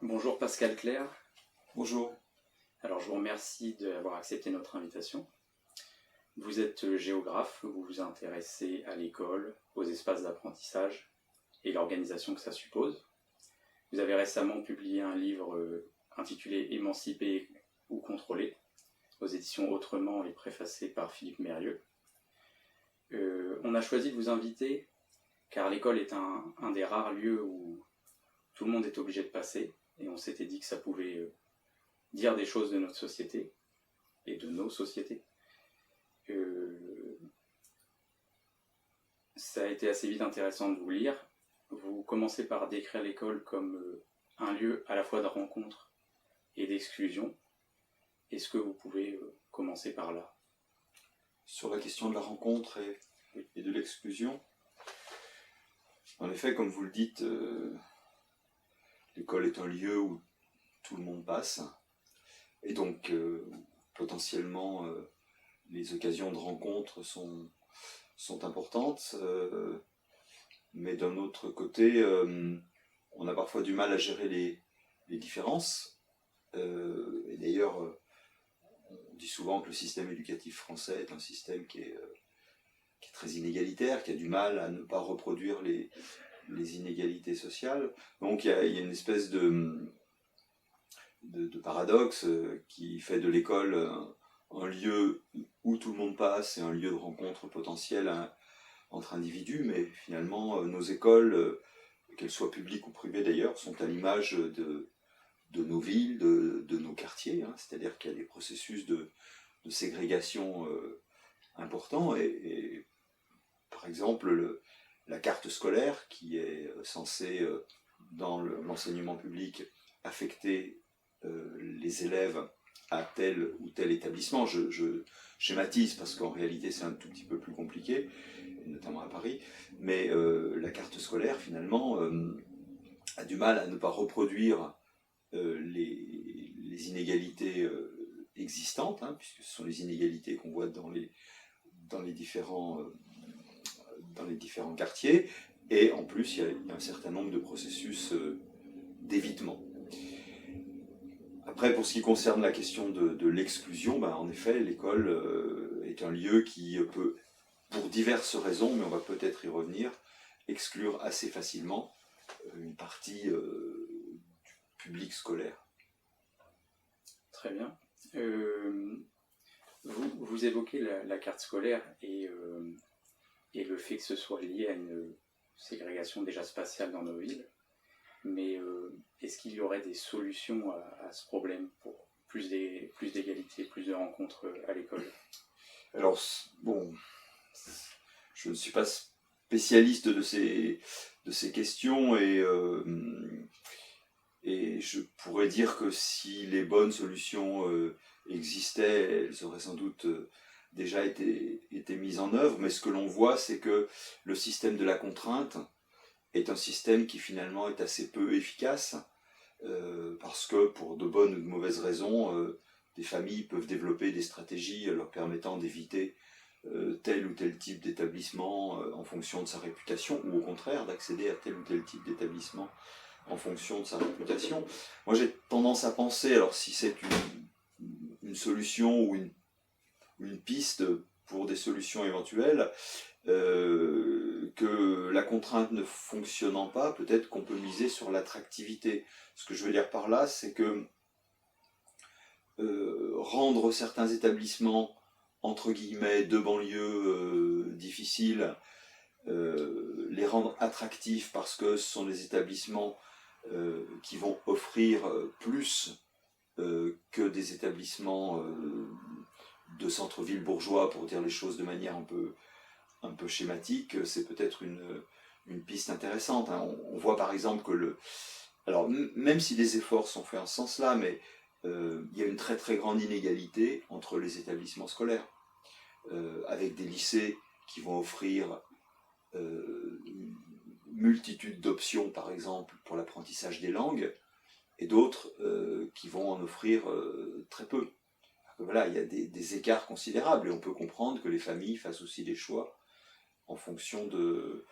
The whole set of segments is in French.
Bonjour Pascal Clair. Bonjour. Alors je vous remercie d'avoir accepté notre invitation. Vous êtes géographe, vous vous intéressez à l'école, aux espaces d'apprentissage et l'organisation que ça suppose. Vous avez récemment publié un livre intitulé Émancipé ou contrôlé, aux éditions Autrement et préfacé par Philippe Mérieux. On a choisi de vous inviter car l'école est un des rares lieux où tout le monde est obligé de passer, et on s'était dit que ça pouvait dire des choses de notre société et de nos sociétés. Ça a été assez vite intéressant de vous lire. Vous commencez par décrire l'école comme un lieu à la fois de rencontre et d'exclusion. Est-ce que vous pouvez commencer par là? Sur la question de la rencontre et de l'exclusion, en effet, comme vous le dites, l'école est un lieu où tout le monde passe, et donc potentiellement les occasions de rencontre sont importantes, mais d'un autre côté, on a parfois du mal à gérer les différences, et d'ailleurs, on dit souvent que le système éducatif français est un système qui est très inégalitaire, qui a du mal à ne pas reproduire les inégalités sociales. Donc il y a une espèce de paradoxe qui fait de l'école un lieu où tout le monde passe et un lieu de rencontre potentielle entre individus, mais finalement nos écoles, qu'elles soient publiques ou privées d'ailleurs, sont à l'image de nos villes, de nos quartiers, hein, c'est-à-dire qu'il y a des processus de ségrégation importants, et par exemple la carte scolaire qui est censée, dans l'enseignement public, affecter les élèves à tel ou tel établissement. Je schématise parce qu'en réalité c'est un tout petit peu plus compliqué, notamment à Paris, mais la carte scolaire finalement a du mal à ne pas reproduire les inégalités existantes, hein, puisque ce sont les inégalités qu'on voit dans les différents quartiers, et en plus il y a un certain nombre de processus d'évitement. Après, pour ce qui concerne la question de l'exclusion, en effet, l'école est un lieu qui peut, pour diverses raisons, mais on va peut-être y revenir, exclure assez facilement une partie du public scolaire. Très bien. Vous évoquez la carte scolaire et le fait que ce soit lié à une ségrégation déjà spatiale dans nos villes. Mais est-ce qu'il y aurait des solutions à ce problème pour plus d'égalité, plus de rencontres à l'école? Alors, bon, je ne suis pas spécialiste de ces questions, et je pourrais dire que si les bonnes solutions existaient, elles auraient sans doute déjà été mises en œuvre, mais ce que l'on voit, c'est que le système de la contrainte est un système qui finalement est assez peu efficace, parce que pour de bonnes ou de mauvaises raisons, des familles peuvent développer des stratégies leur permettant d'éviter tel ou tel type d'établissement en fonction de sa réputation, ou au contraire d'accéder à tel ou tel type d'établissement en fonction de sa réputation. Moi j'ai tendance à penser, alors si c'est une solution ou une piste pour des solutions éventuelles, que la contrainte ne fonctionnant pas, peut-être qu'on peut miser sur l'attractivité. Ce que je veux dire par là, c'est que rendre certains établissements, entre guillemets, de banlieue difficiles, les rendre attractifs parce que ce sont des établissements qui vont offrir plus que des établissements de centre-ville bourgeois, pour dire les choses de manière un peu schématique, c'est peut-être une piste intéressante, hein. On voit par exemple que alors même si des efforts sont faits en ce sens-là, mais il y a une très très grande inégalité entre les établissements scolaires, avec des lycées qui vont offrir une multitude d'options, par exemple pour l'apprentissage des langues, et d'autres qui vont en offrir très peu. Voilà, il y a des écarts considérables, et on peut comprendre que les familles fassent aussi des choix en fonction de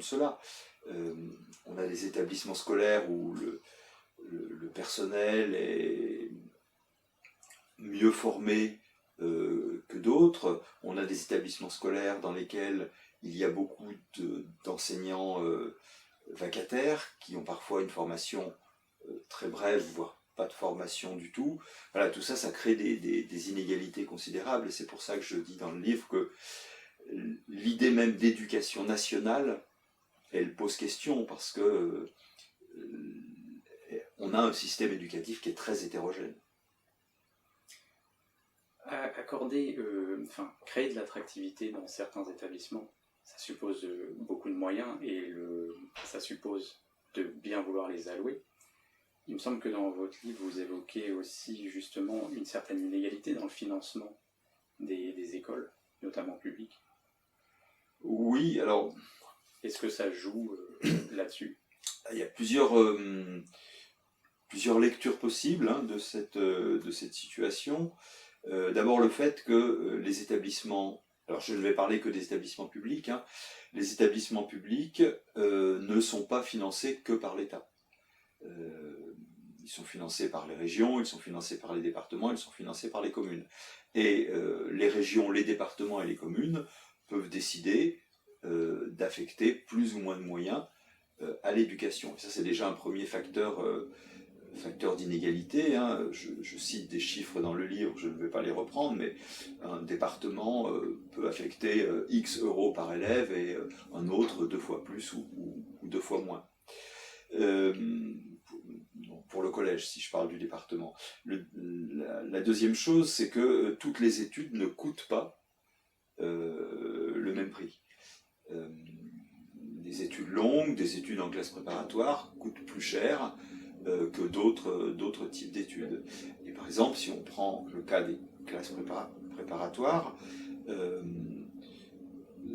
cela. On a des établissements scolaires où le personnel est mieux formé que d'autres. On a des établissements scolaires dans lesquels il y a beaucoup d'enseignants vacataires qui ont parfois une formation très brève, voire pas de formation du tout. Voilà, tout ça, ça crée des inégalités considérables, et c'est pour ça que je dis dans le livre que l'idée même d'éducation nationale, elle pose question, parce que on a un système éducatif qui est très hétérogène. Créer de l'attractivité dans certains établissements, ça suppose beaucoup de moyens et ça suppose de bien vouloir les allouer. Il me semble que dans votre livre, vous évoquez aussi justement une certaine inégalité dans le financement des écoles, notamment publiques. Oui, alors... Est-ce que ça joue là-dessus? Il y a plusieurs lectures possibles de cette situation. D'abord le fait que les établissements, alors je ne vais parler que des établissements publics, les établissements publics ne sont pas financés que par l'État. Ils sont financés par les régions, ils sont financés par les départements, ils sont financés par les communes. Et les régions, les départements et les communes peuvent décider d'affecter plus ou moins de moyens à l'éducation. Et ça, c'est déjà un premier facteur d'inégalité. Je cite des chiffres dans le livre, je ne vais pas les reprendre, mais un département peut affecter X euros par élève et un autre 2 fois plus ou 2 fois moins. Pour le collège, si je parle du département. La deuxième chose, c'est que toutes les études ne coûtent pas le même prix. Des études longues, des études en classe préparatoire coûtent plus cher que d'autres types d'études. Et par exemple, si on prend le cas des classes préparatoires,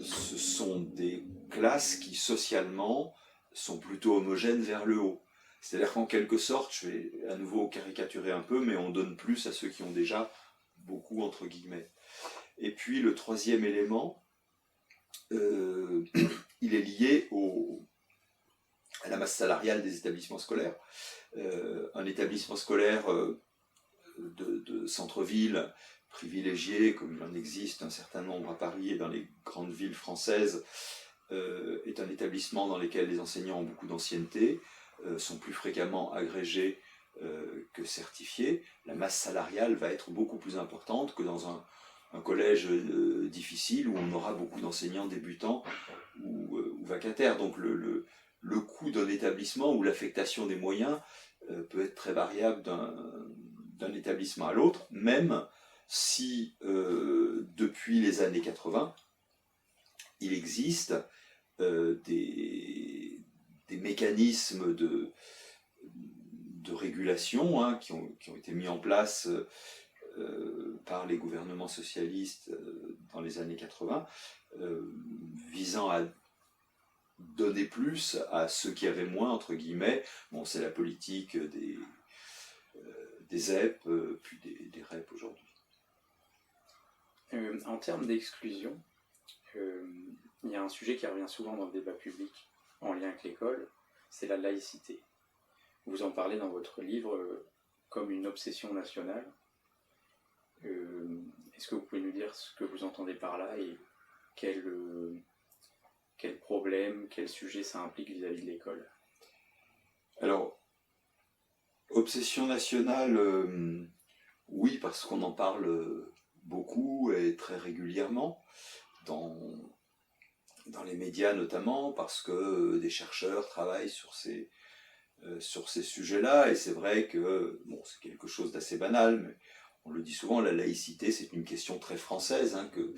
ce sont des classes qui socialement sont plutôt homogènes vers le haut. C'est-à-dire qu'en quelque sorte, je vais à nouveau caricaturer un peu, mais on donne plus à ceux qui ont déjà beaucoup, entre guillemets. Et puis le troisième élément, il est lié à la masse salariale des établissements scolaires. Un établissement scolaire de centre-ville privilégié, comme il en existe un certain nombre à Paris et dans les grandes villes françaises, est un établissement dans lequel les enseignants ont beaucoup d'ancienneté, sont plus fréquemment agrégés que certifiés. La masse salariale va être beaucoup plus importante que dans un collège difficile où on aura beaucoup d'enseignants débutants ou vacataires. Donc le coût d'un établissement ou l'affectation des moyens peut être très variable d'un établissement à l'autre, même si depuis les années 80, il existe des mécanismes de régulation qui ont été mis en place par les gouvernements socialistes dans les années 80, visant à donner plus à ceux qui avaient moins, entre guillemets. Bon, c'est la politique des ZEP, puis des REP aujourd'hui. En termes d'exclusion, il y a un sujet qui revient souvent dans le débat public en lien avec l'école, c'est la laïcité. Vous en parlez dans votre livre comme une obsession nationale. Est-ce que vous pouvez nous dire ce que vous entendez par là et quel problème, quel sujet ça implique vis-à-vis de l'école? Alors, obsession nationale, oui, parce qu'on en parle beaucoup et très régulièrement, dans les médias notamment, parce que des chercheurs travaillent sur ces sujets-là, et c'est vrai que c'est quelque chose d'assez banal, mais on le dit souvent, la laïcité c'est une question très française, que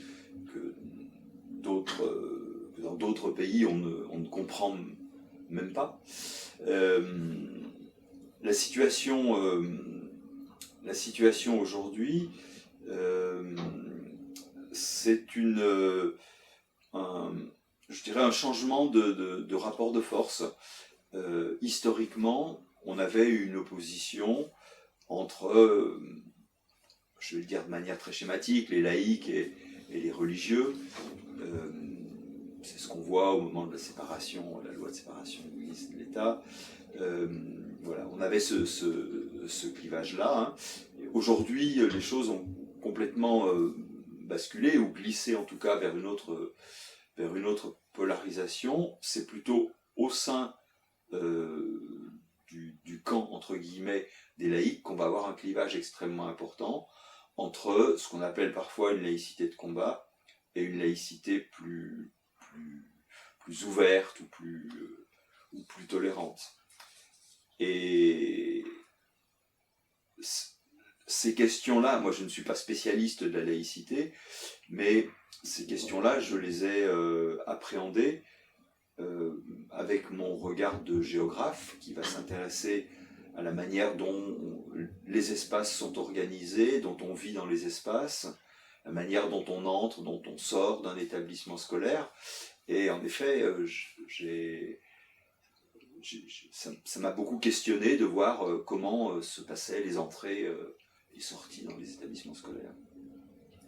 dans d'autres pays on ne comprend même pas. La situation aujourd'hui, c'est je dirais un changement de rapport de force. Historiquement, on avait une opposition entre, je vais le dire de manière très schématique, les laïcs et les religieux. C'est ce qu'on voit au moment de la séparation, la loi de séparation de l'Église et de l'État. Voilà, on avait ce clivage-là. Hein. Aujourd'hui, les choses ont complètement basculé, ou glissé en tout cas vers une autre polarisation. C'est plutôt au sein du camp, entre guillemets, des laïcs, qu'on va avoir un clivage extrêmement important entre ce qu'on appelle parfois une laïcité de combat et une laïcité plus ouverte ou plus tolérante. Et ces questions-là, moi je ne suis pas spécialiste de la laïcité, mais ces questions-là, je les ai appréhendées avec mon regard de géographe qui va s'intéresser à la manière dont les espaces sont organisés, dont on vit dans les espaces, la manière dont on entre, dont on sort d'un établissement scolaire. Et en effet, ça m'a beaucoup questionné de voir comment se passaient les entrées et sorties dans les établissements scolaires.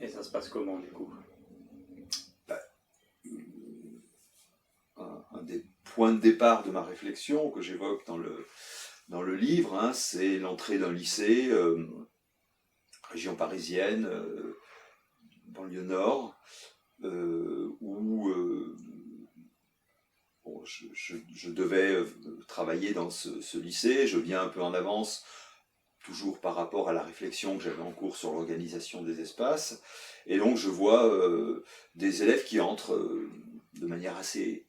Et ça se passe comment du coup? Un des points de départ de ma réflexion que j'évoque dans le livre, hein, c'est l'entrée d'un lycée, région parisienne, banlieue nord, où bon, je devais travailler dans ce lycée. Je viens un peu en avance, toujours par rapport à la réflexion que j'avais en cours sur l'organisation des espaces. Et donc je vois des élèves qui entrent de manière assez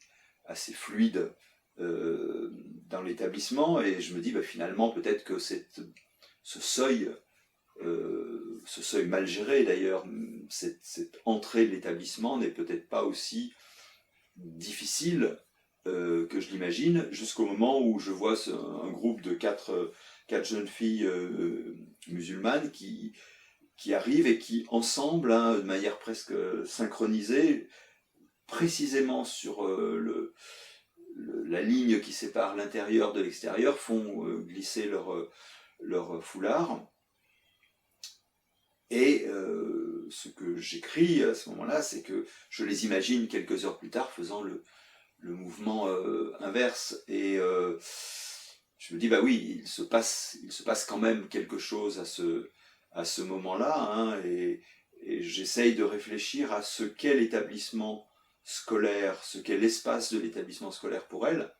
fluide dans l'établissement, et je me dis finalement peut-être que ce seuil mal géré d'ailleurs, cette entrée de l'établissement n'est peut-être pas aussi difficile que je l'imagine, jusqu'au moment où je vois un groupe de quatre jeunes filles musulmanes qui arrivent et qui ensemble, hein, de manière presque synchronisée, précisément sur la ligne qui sépare l'intérieur de l'extérieur, font glisser leur foulard. Et ce que j'écris à ce moment-là, c'est que je les imagine quelques heures plus tard faisant le mouvement inverse. Et je me dis, oui, il se passe quand même quelque chose à ce moment-là, hein, et j'essaye de réfléchir à ce qu'est l'établissement scolaire, ce qu'est l'espace de l'établissement scolaire pour elles,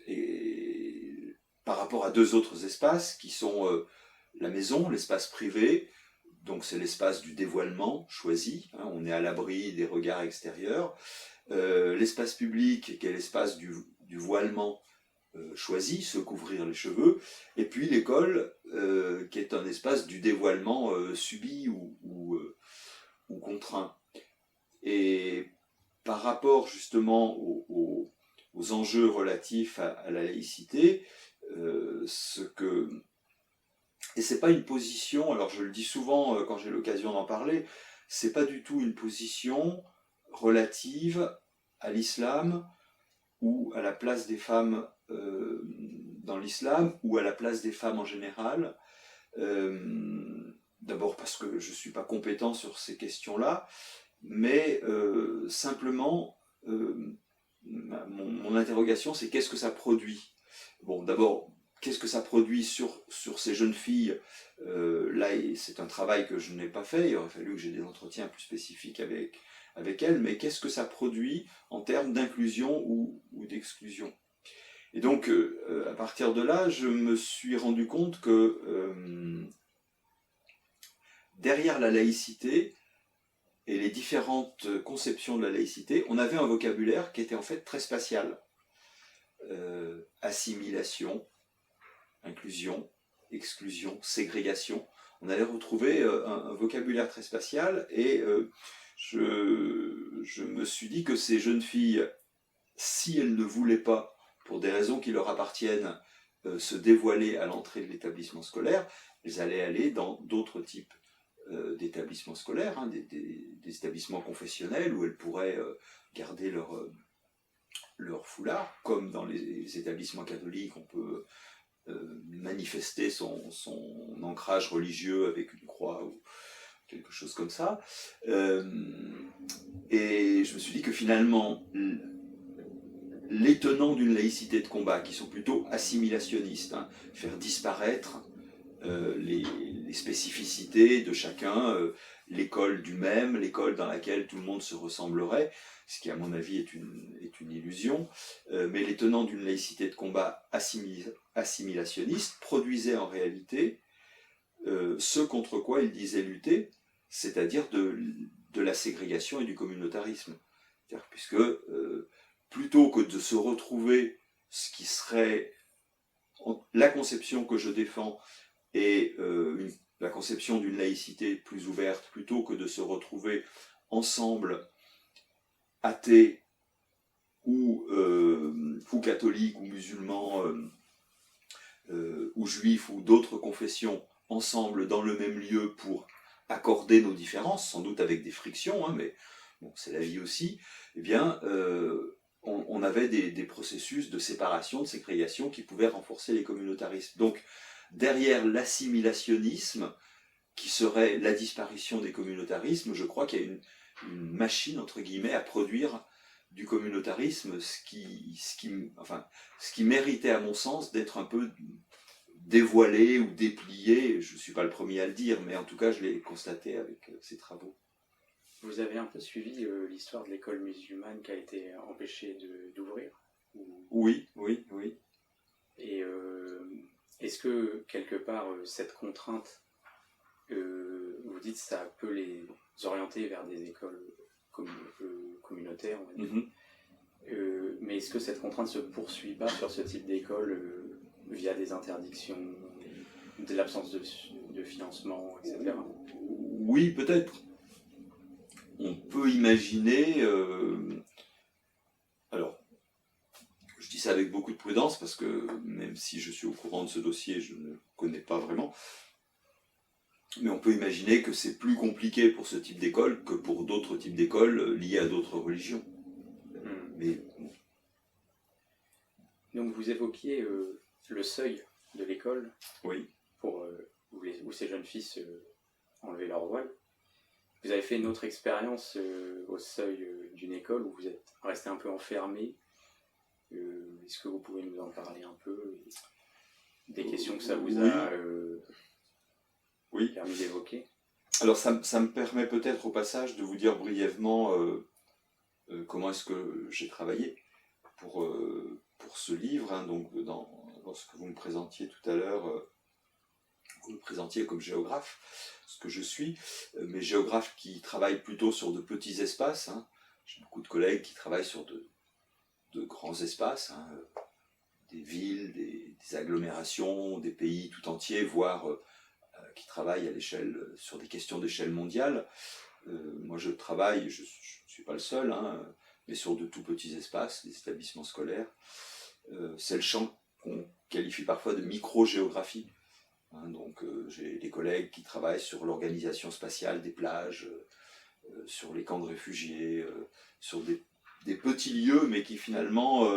et par rapport à deux autres espaces qui sont la maison, l'espace privé, donc c'est l'espace du dévoilement choisi, hein, on est à l'abri des regards extérieurs, l'espace public qui est l'espace du voilement choisi, se couvrir les cheveux, et puis l'école qui est un espace du dévoilement subi ou contraint. Et par rapport justement aux enjeux relatifs à la laïcité, et c'est pas une position, alors je le dis souvent quand j'ai l'occasion d'en parler, c'est pas du tout une position relative à l'islam ou à la place des femmes dans l'islam ou à la place des femmes en général. D'abord parce que je suis pas compétent sur ces questions-là, mais simplement mon interrogation, c'est qu'est-ce que ça produit? Bon, d'abord, qu'est-ce que ça produit sur ces jeunes filles? Là, c'est un travail que je n'ai pas fait, il aurait fallu que j'ai des entretiens plus spécifiques avec elles, mais qu'est-ce que ça produit en termes d'inclusion ou d'exclusion? Et donc, à partir de là, je me suis rendu compte que derrière la laïcité et les différentes conceptions de la laïcité, on avait un vocabulaire qui était en fait très spatial. Assimilation, inclusion, exclusion, ségrégation. On allait retrouver un vocabulaire très spatial, et je me suis dit que ces jeunes filles, si elles ne voulaient pas, pour des raisons qui leur appartiennent, se dévoiler à l'entrée de l'établissement scolaire, elles allaient aller dans d'autres types d'établissements scolaires, hein, des établissements confessionnels où elles pourraient garder leur foulard, comme dans les établissements catholiques, on peut manifester son ancrage religieux avec une croix ou quelque chose comme ça. Et je me suis dit que finalement, les tenants d'une laïcité de combat, qui sont plutôt assimilationnistes, hein, faire disparaître les spécificités de chacun, l'école du même, l'école dans laquelle tout le monde se ressemblerait, ce qui à mon avis est une illusion, mais les tenants d'une laïcité de combat assimilationniste produisaient en réalité ce contre quoi ils disaient lutter, c'est-à-dire de la ségrégation et du communautarisme. C'est-à-dire, puisque plutôt que de se retrouver ce qui serait la conception que je défends et la conception d'une laïcité plus ouverte, plutôt que de se retrouver ensemble athées ou catholiques ou musulmans ou juifs ou d'autres confessions ensemble dans le même lieu pour accorder nos différences, sans doute avec des frictions, hein, mais bon, c'est la vie aussi, eh bien, on avait des processus de séparation, de ségrégation qui pouvaient renforcer les communautarismes. Donc, derrière l'assimilationnisme, qui serait la disparition des communautarismes, je crois qu'il y a une machine, entre guillemets, à produire du communautarisme, ce qui méritait, à mon sens, d'être un peu dévoilé ou déplié. Je ne suis pas le premier à le dire, mais en tout cas, je l'ai constaté avec ces travaux. Vous avez un peu suivi l'histoire de l'école musulmane qui a été empêchée d'ouvrir Oui. Et est-ce que, quelque part, cette contrainte, vous dites, ça peut les orienter vers des écoles communautaires, on va dire. Mais est-ce que cette contrainte ne se poursuit pas sur ce type d'école via des interdictions, de l'absence de financement, etc. Oui, peut-être. On peut imaginer... alors, je dis ça avec beaucoup de prudence, parce que même si je suis au courant de ce dossier, je ne le connais pas vraiment. Mais on peut imaginer que c'est plus compliqué pour ce type d'école que pour d'autres types d'écoles liées à d'autres religions. Mais bon. Donc vous évoquiez le seuil de l'école, oui, pour où ces jeunes filles enlevaient leur voile. Vous avez fait une autre expérience au seuil d'une école où vous êtes resté un peu enfermé. Est-ce que vous pouvez nous en parler un peu, des questions que ça vous a permis d'évoquer? Alors ça me permet peut-être au passage de vous dire brièvement comment est-ce que j'ai travaillé pour ce livre, hein. Donc dans ce que vous me présentiez tout à l'heure, vous me présentiez comme géographe, ce que je suis, mais géographe qui travaille plutôt sur de petits espaces, hein. J'ai beaucoup de collègues qui travaillent sur de grands espaces, hein, des villes, des agglomérations, des pays tout entiers, voire qui travaillent à sur des questions d'échelle mondiale. Moi je travaille, je ne suis pas le seul, hein, mais sur de tout petits espaces, des établissements scolaires. C'est le champ qu'on qualifie parfois de micro-géographie. Hein, donc j'ai des collègues qui travaillent sur l'organisation spatiale des plages, sur les camps de réfugiés, sur des petits lieux, mais qui finalement,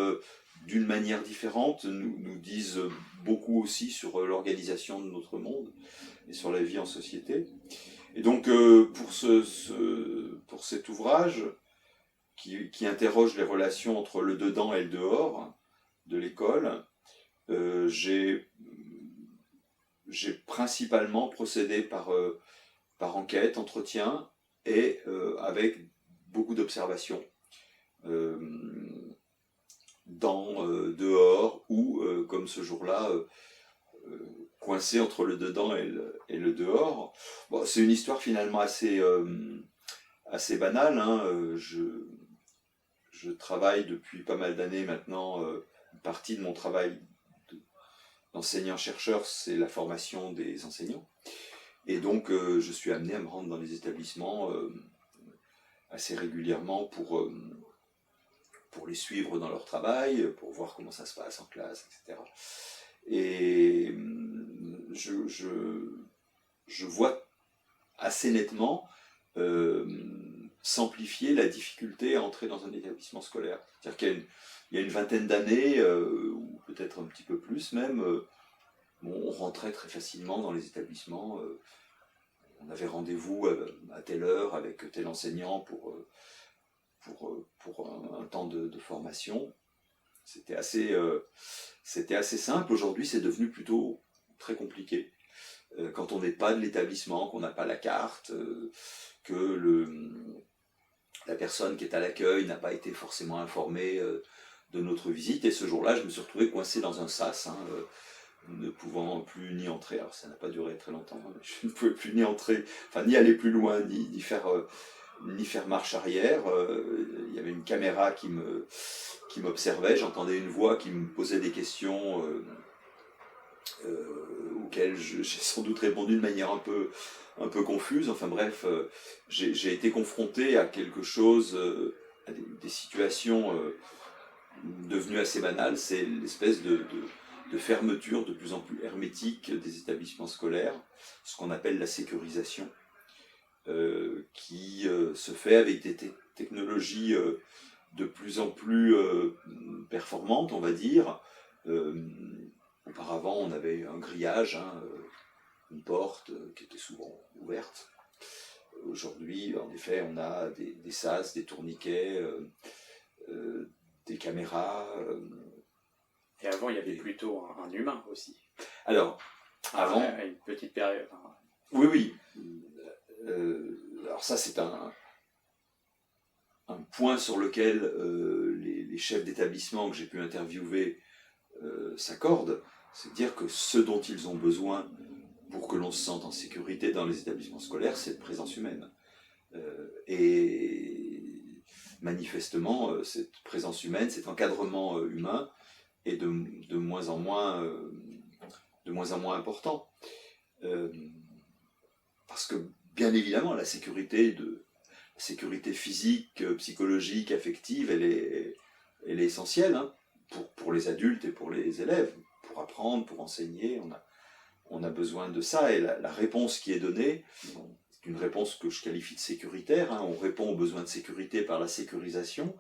d'une manière différente, nous disent beaucoup aussi sur l'organisation de notre monde et sur la vie en société. Et donc pour cet ouvrage, qui interroge les relations entre le dedans et le dehors de l'école, j'ai principalement procédé par enquête, entretien, et avec beaucoup d'observations, dehors, ou comme ce jour-là, coincé entre le dedans et le dehors. Bon, c'est une histoire finalement assez banale, hein. Je travaille depuis pas mal d'années maintenant, une partie de mon travail d'enseignant-chercheur, c'est la formation des enseignants. Et donc, je suis amené à me rendre dans les établissements assez régulièrement pour les suivre dans leur travail, pour voir comment ça se passe en classe, etc. Et je vois assez nettement s'amplifier la difficulté à entrer dans un établissement scolaire. C'est-à-dire qu'il y a une vingtaine d'années, ou peut-être un petit peu plus même, on rentrait très facilement dans les établissements. On avait rendez-vous à telle heure avec tel enseignant pour un temps de formation. C'était assez simple. Aujourd'hui, c'est devenu plutôt très compliqué. Quand on n'est pas de l'établissement, qu'on n'a pas la carte, que la personne qui est à l'accueil n'a pas été forcément informée de notre visite. Et ce jour-là, je me suis retrouvé coincé dans un sas, ne pouvant plus ni entrer. Alors ça n'a pas duré très longtemps. Je ne pouvais plus ni entrer, enfin ni aller plus loin, ni faire marche arrière. Il y avait une caméra qui m'observait. J'entendais une voix qui me posait des questions auxquelles j'ai sans doute répondu de manière un peu confuse. Enfin bref, j'ai été confronté à quelque chose, à des situations devenues assez banales. C'est l'espèce de fermeture de plus en plus hermétique des établissements scolaires, ce qu'on appelle la sécurisation, qui se fait avec des technologies de plus en plus performantes, on va dire. Auparavant, on avait un grillage, une porte qui était souvent ouverte. Aujourd'hui, en effet, on a des sas, des tourniquets, des caméras. Et avant, il y avait plutôt un humain aussi. Alors, avant... À une petite période. Oui. Alors ça, c'est un point sur lequel les chefs d'établissement que j'ai pu interviewer s'accordent. C'est de dire que ce dont ils ont besoin pour que l'on se sente en sécurité dans les établissements scolaires, c'est de présence humaine. Et manifestement, cette présence humaine, cet encadrement humain est de moins en moins important. Parce que, bien évidemment, la sécurité physique, psychologique, affective, elle est essentielle pour les adultes et pour les élèves. Pour apprendre, pour enseigner, on a besoin de ça. Et la réponse qui est donnée, c'est une réponse que je qualifie de sécuritaire. On répond aux besoins de sécurité par la sécurisation.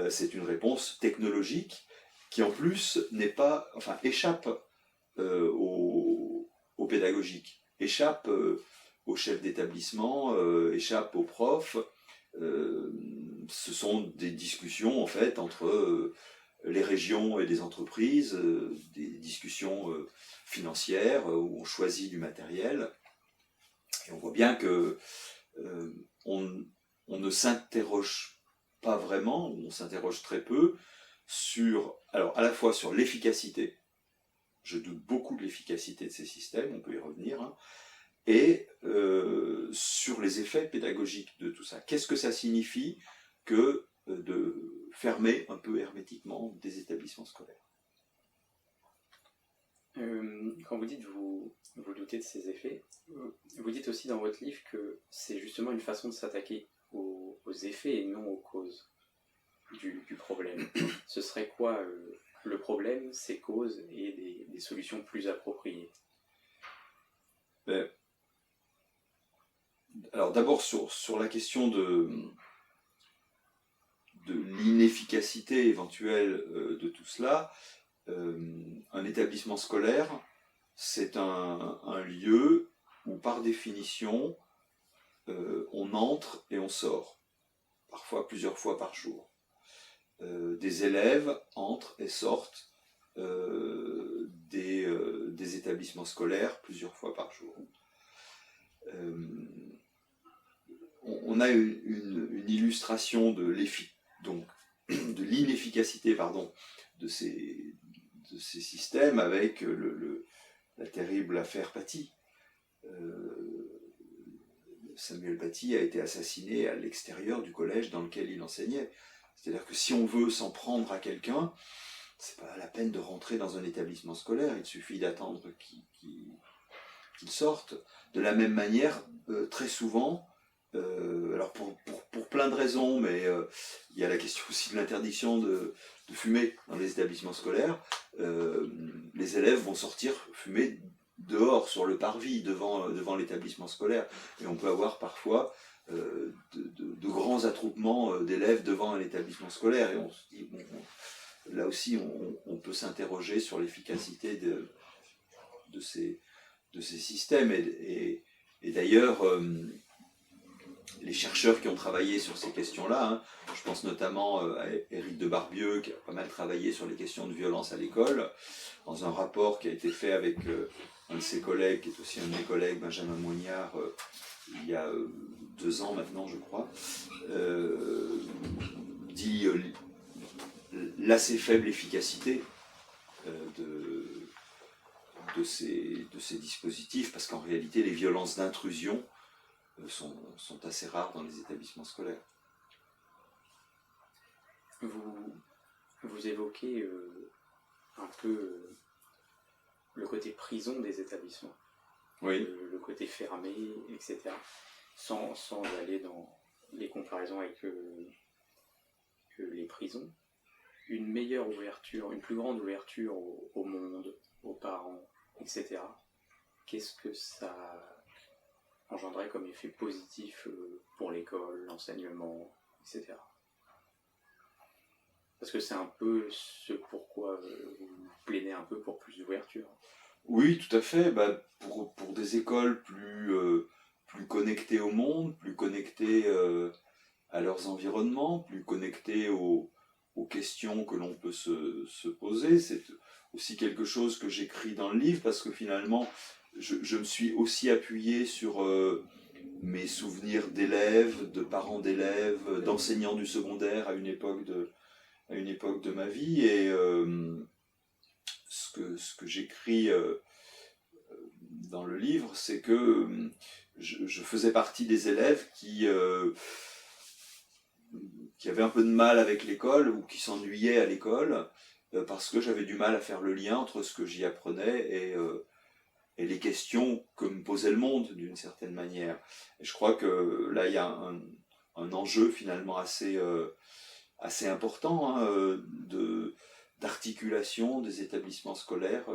C'est une réponse technologique qui, en plus, échappe au pédagogique, échappe aux chefs d'établissement, échappe aux profs. Ce sont des discussions, en fait, entre les régions et les entreprises, des discussions financières où on choisit du matériel. Et on voit bien que on ne s'interroge pas vraiment, on s'interroge très peu à la fois sur l'efficacité. Je doute beaucoup de l'efficacité de ces systèmes, on peut y revenir, et sur les effets pédagogiques de tout ça. Qu'est-ce que ça signifie que de fermer un peu hermétiquement des établissements scolaires? Quand vous dites vous doutez de ces effets, vous dites aussi dans votre livre que c'est justement une façon de s'attaquer aux effets et non aux causes du problème. Ce serait quoi le problème, ses causes et des solutions plus appropriées? Alors d'abord sur la question de l'inefficacité éventuelle de tout cela, un établissement scolaire, c'est un lieu où par définition on entre et on sort, parfois plusieurs fois par jour. Des élèves entrent et sortent des établissements scolaires plusieurs fois par jour. On a une illustration de l'inefficacité de ces systèmes avec la terrible affaire Paty. Samuel Paty a été assassiné à l'extérieur du collège dans lequel il enseignait. C'est-à-dire que si on veut s'en prendre à quelqu'un, c'est pas la peine de rentrer dans un établissement scolaire, il suffit d'attendre qu'il sorte. De la même manière, très souvent, alors pour plein de raisons, mais il y a la question aussi de l'interdiction de fumer dans les établissements scolaires. Les élèves vont sortir fumer dehors, sur le parvis, devant l'établissement scolaire. Et on peut avoir parfois de grands attroupements d'élèves devant un établissement scolaire. Et on se dit, là aussi, on peut s'interroger sur l'efficacité de ces systèmes. Et d'ailleurs, les chercheurs qui ont travaillé sur ces questions-là. Hein. Je pense notamment à Éric de Barbieux, qui a pas mal travaillé sur les questions de violence à l'école, dans un rapport qui a été fait avec un de ses collègues, qui est aussi un de mes collègues, Benjamin Moignard, il y a 2 ans maintenant, je crois, dit l'assez faible efficacité de ces dispositifs, parce qu'en réalité, les violences d'intrusion sont assez rares dans les établissements scolaires. Vous évoquez un peu le côté prison des établissements, oui. Le côté fermé, etc. Sans aller dans les comparaisons avec les prisons. Une meilleure ouverture, une plus grande ouverture au monde, aux parents, etc. Qu'est-ce que ça engendrait comme effet positif pour l'école, l'enseignement, etc. Parce que c'est un peu ce pourquoi vous plaidez un peu pour plus d'ouverture. Oui, tout à fait. Pour des écoles plus connectées au monde, plus connectées à leurs environnements, plus connectées aux questions que l'on peut se poser. C'est aussi quelque chose que j'écris dans le livre, parce que finalement, je me suis aussi appuyé sur mes souvenirs d'élèves, de parents d'élèves, d'enseignants du secondaire à une époque de ma vie, et ce que j'écris dans le livre, c'est que je faisais partie des élèves qui avaient un peu de mal avec l'école, ou qui s'ennuyaient à l'école, parce que j'avais du mal à faire le lien entre ce que j'y apprenais et les questions que me posait le monde, d'une certaine manière. Et je crois que là, il y a un enjeu finalement assez important, hein, d'articulation des établissements scolaires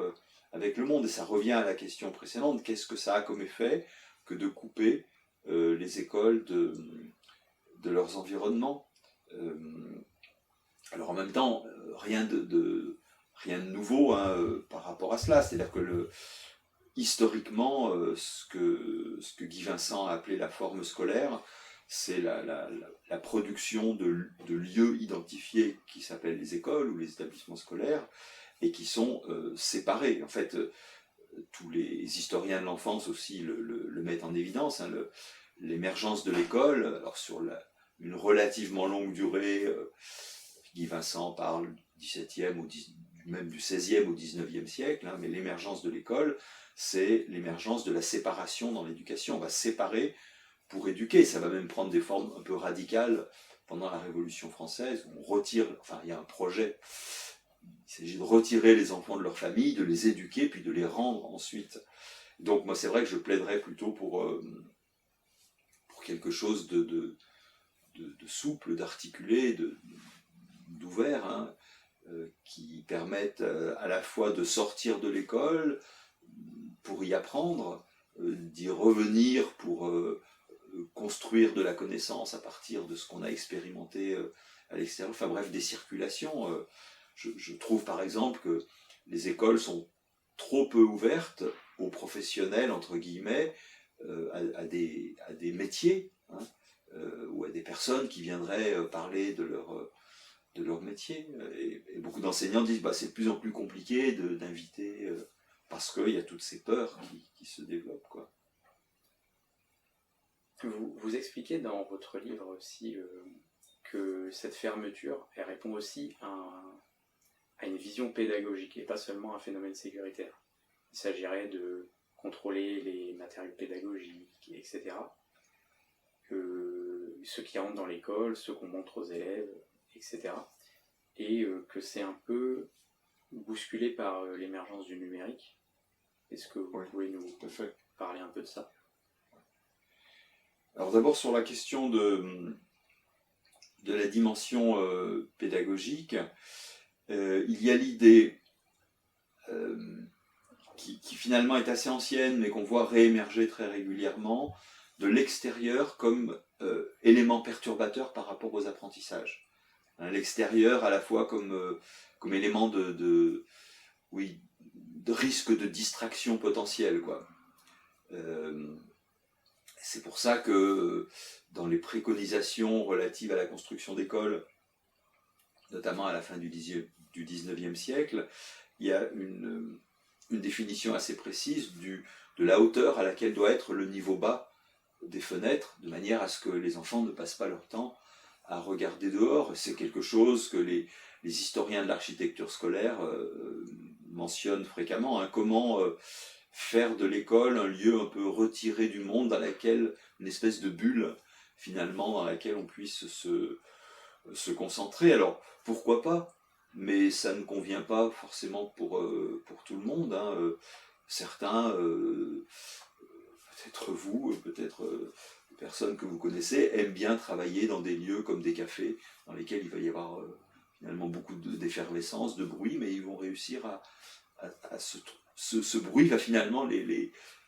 avec le monde. Et ça revient à la question précédente, qu'est-ce que ça a comme effet que de couper les écoles de leurs environnements. Alors en même temps, rien de nouveau, hein, par rapport à cela. C'est-à-dire que historiquement, ce que Guy Vincent a appelé la forme scolaire, c'est la production de lieux identifiés qui s'appellent les écoles ou les établissements scolaires, et qui sont séparés. En fait, tous les historiens de l'enfance aussi le mettent en évidence, hein, l'émergence de l'école, alors sur une relativement longue durée, Guy Vincent parle du XVIIe, même du XVIe au XIXe siècle, hein, mais l'émergence de l'école, c'est l'émergence de la séparation dans l'éducation. On va séparer pour éduquer. Ça va même prendre des formes un peu radicales pendant la Révolution française. On retire, enfin il y a un projet, il s'agit de retirer les enfants de leur famille, de les éduquer, puis de les rendre ensuite. Donc moi c'est vrai que je plaiderais plutôt pour quelque chose de souple, d'articulé, d'ouvert, hein, qui permette à la fois de sortir de l'école pour y apprendre, d'y revenir pour construire de la connaissance à partir de ce qu'on a expérimenté à l'extérieur, enfin bref, des circulations. Je trouve par exemple que les écoles sont trop peu ouvertes aux professionnels, entre guillemets, à des métiers, hein, ou à des personnes qui viendraient parler de leur métier. Et beaucoup d'enseignants disent c'est de plus en plus compliqué d'inviter, parce qu'il y a toutes ces peurs qui se développent, quoi. Vous expliquez dans votre livre aussi que cette fermeture, elle répond aussi à une vision pédagogique et pas seulement à un phénomène sécuritaire. Il s'agirait de contrôler les matériaux pédagogiques, etc. Ceux qui rentrent dans l'école, ceux qu'on montre aux élèves, etc. Et que c'est un peu bousculé par l'émergence du numérique. Est-ce que vous pouvez nous parler un peu de ça ? Alors d'abord sur la question de la dimension pédagogique, il y a l'idée qui finalement est assez ancienne, mais qu'on voit réémerger très régulièrement, de l'extérieur comme élément perturbateur par rapport aux apprentissages. L'extérieur à la fois comme élément de risque de distraction potentielle, quoi. C'est pour ça que dans les préconisations relatives à la construction d'écoles, notamment à la fin du XIXe siècle, il y a une définition assez précise de la hauteur à laquelle doit être le niveau bas des fenêtres, de manière à ce que les enfants ne passent pas leur temps à regarder dehors. C'est quelque chose que les historiens de l'architecture scolaire mentionnent fréquemment, hein. Comment faire de l'école un lieu un peu retiré du monde, dans laquelle une espèce de bulle, finalement, dans laquelle on puisse se concentrer. Alors, pourquoi pas? Mais ça ne convient pas forcément pour tout le monde, hein. Certains, peut-être vous, peut-être les personnes que vous connaissez, aiment bien travailler dans des lieux comme des cafés, dans lesquels il va y avoir finalement beaucoup d'effervescence, de bruit, mais ils vont réussir à ce bruit va finalement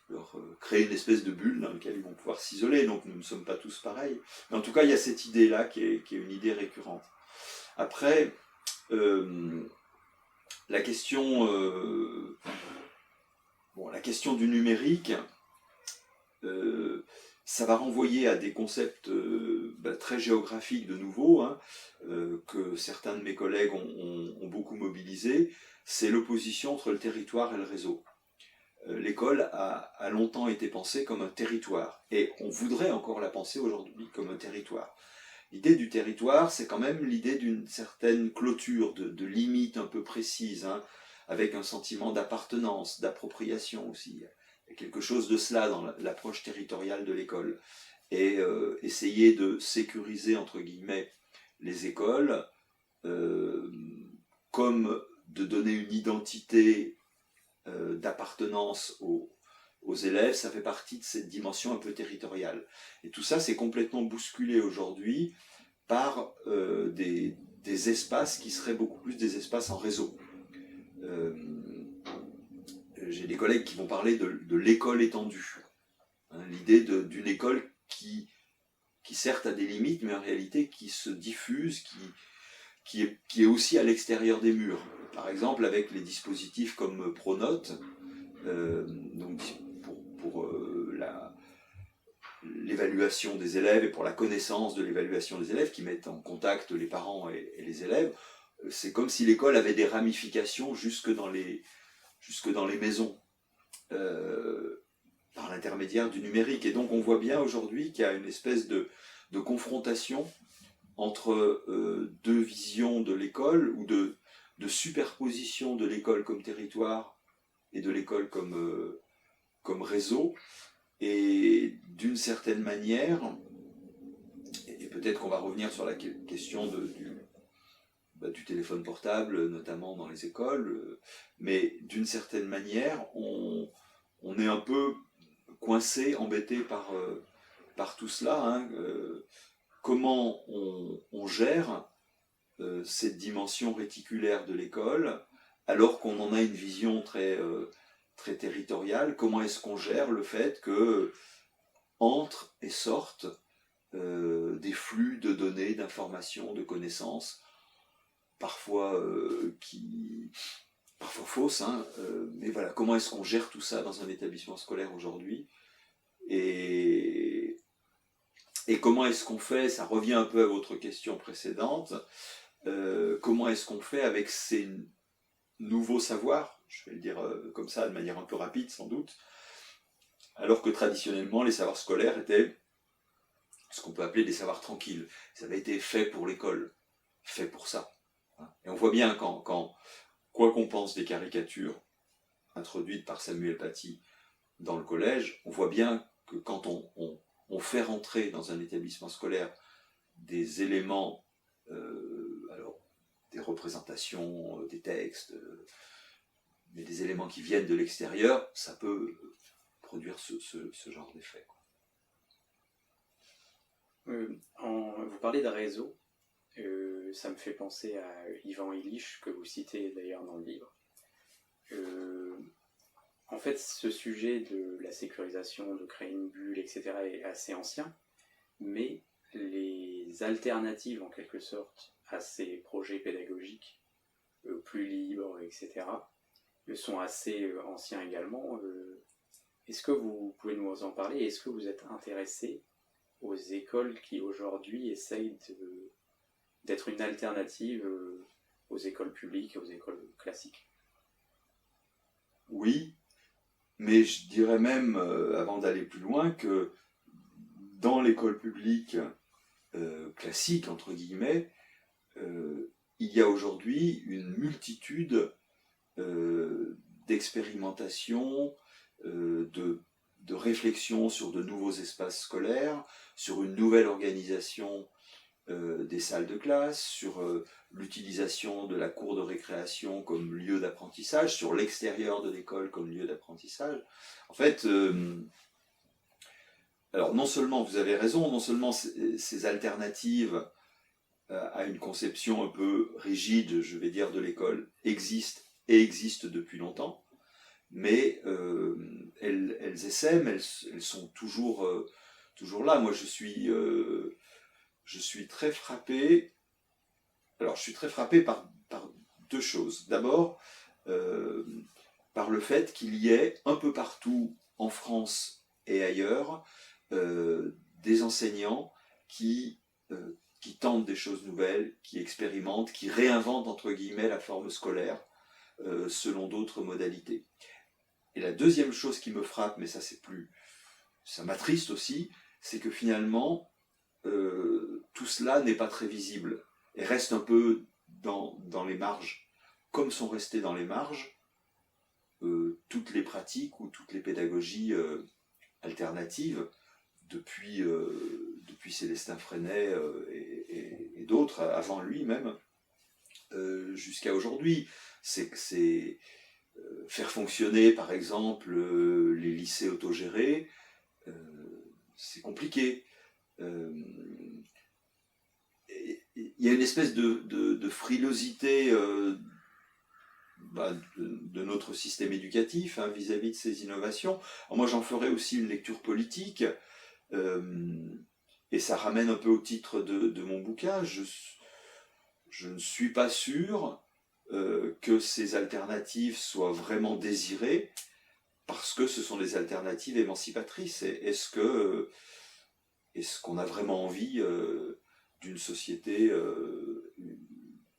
leur créer une espèce de bulle dans laquelle ils vont pouvoir s'isoler. Donc nous ne sommes pas tous pareils. Mais en tout cas, il y a cette idée-là qui est une idée récurrente. Après, la question du numérique, ça va renvoyer à des concepts très géographiques de nouveau, hein, que certains de mes collègues ont beaucoup mobilisé. C'est l'opposition entre le territoire et le réseau. L'école a longtemps été pensée comme un territoire, et on voudrait encore la penser aujourd'hui comme un territoire. L'idée du territoire, c'est quand même l'idée d'une certaine clôture, de limite un peu précise, hein, avec un sentiment d'appartenance, d'appropriation aussi. Il y a quelque chose de cela dans l'approche territoriale de l'école. Et essayer de sécuriser, entre guillemets, les écoles, comme de donner une identité d'appartenance aux élèves, ça fait partie de cette dimension un peu territoriale. Et tout ça, c'est complètement bousculé aujourd'hui par des espaces qui seraient beaucoup plus des espaces en réseau. J'ai des collègues qui vont parler de l'école étendue. Hein, l'idée d'une école qui certes a des limites, mais en réalité qui se diffuse, qui est aussi à l'extérieur des murs. Par exemple, avec les dispositifs comme Pronote, donc pour l'évaluation des élèves et pour la connaissance de l'évaluation des élèves, qui mettent en contact les parents et les élèves, c'est comme si l'école avait des ramifications jusque dans les maisons, par l'intermédiaire du numérique. Et donc on voit bien aujourd'hui qu'il y a une espèce de confrontation entre deux visions de l'école, ou de superposition de l'école comme territoire et de l'école comme réseau. Et d'une certaine manière, et peut-être qu'on va revenir sur la question du téléphone portable, notamment dans les écoles, mais d'une certaine manière, on est un peu coincé, embêté par tout cela, hein. Comment on gère cette dimension réticulaire de l'école, alors qu'on en a une vision très territoriale? Comment est-ce qu'on gère le fait que entrent et sortent des flux de données, d'informations, de connaissances, parfois fausses, hein, mais voilà, comment est-ce qu'on gère tout ça dans un établissement scolaire aujourd'hui, et comment est-ce qu'on fait, ça revient un peu à votre question précédente, comment est-ce qu'on fait avec ces nouveaux savoirs, je vais le dire comme ça de manière un peu rapide sans doute, alors que traditionnellement les savoirs scolaires étaient ce qu'on peut appeler des savoirs tranquilles. Ça avait été fait pour l'école, fait pour ça. Et on voit bien quoi qu'on pense des caricatures introduites par Samuel Paty dans le collège, on voit bien que quand on fait rentrer dans un établissement scolaire des éléments, alors des représentations, des textes, mais des éléments qui viennent de l'extérieur, ça peut produire ce genre d'effet. Vous parlez de réseau, ça me fait penser à Ivan Illich, que vous citez d'ailleurs dans le livre. En fait, ce sujet de la sécurisation, de créer une bulle, etc. est assez ancien, mais les alternatives, en quelque sorte, à ces projets pédagogiques plus libres, etc., sont assez anciens également. Est-ce que vous pouvez nous en parler? Est-ce que vous êtes intéressé aux écoles qui aujourd'hui essayent d'être une alternative aux écoles publiques et aux écoles classiques? Oui, mais je dirais même, avant d'aller plus loin, que dans l'école publique classique, entre guillemets, il y a aujourd'hui une multitude d'expérimentations, de réflexions sur de nouveaux espaces scolaires, sur une nouvelle organisation des salles de classe, sur l'utilisation de la cour de récréation comme lieu d'apprentissage, sur l'extérieur de l'école comme lieu d'apprentissage. En fait, alors non seulement vous avez raison, non seulement ces alternatives à une conception un peu rigide, je vais dire, de l'école existent et existent depuis longtemps, mais elles essaiment, elles sont toujours là. Moi, je suis très frappé. Alors, je suis très frappé par deux choses. D'abord, par le fait qu'il y ait un peu partout en France et ailleurs des enseignants qui tentent des choses nouvelles, qui expérimentent, qui réinventent entre guillemets la forme scolaire selon d'autres modalités. Et la deuxième chose qui me frappe, mais ça m'attriste aussi, c'est que finalement tout cela n'est pas très visible et reste un peu dans les marges, comme sont restées dans les marges toutes les pratiques ou toutes les pédagogies alternatives depuis Célestin Freinet et d'autres avant lui même jusqu'à aujourd'hui. C'est faire fonctionner par exemple les lycées autogérés, c'est compliqué. Il y a une espèce de frilosité de notre système éducatif vis-à-vis de ces innovations. Alors moi j'en ferai aussi une lecture politique, et ça ramène un peu au titre de mon bouquin. Je ne suis pas sûr que ces alternatives soient vraiment désirées parce que ce sont des alternatives émancipatrices. Est-ce qu'on a vraiment envie d'une société,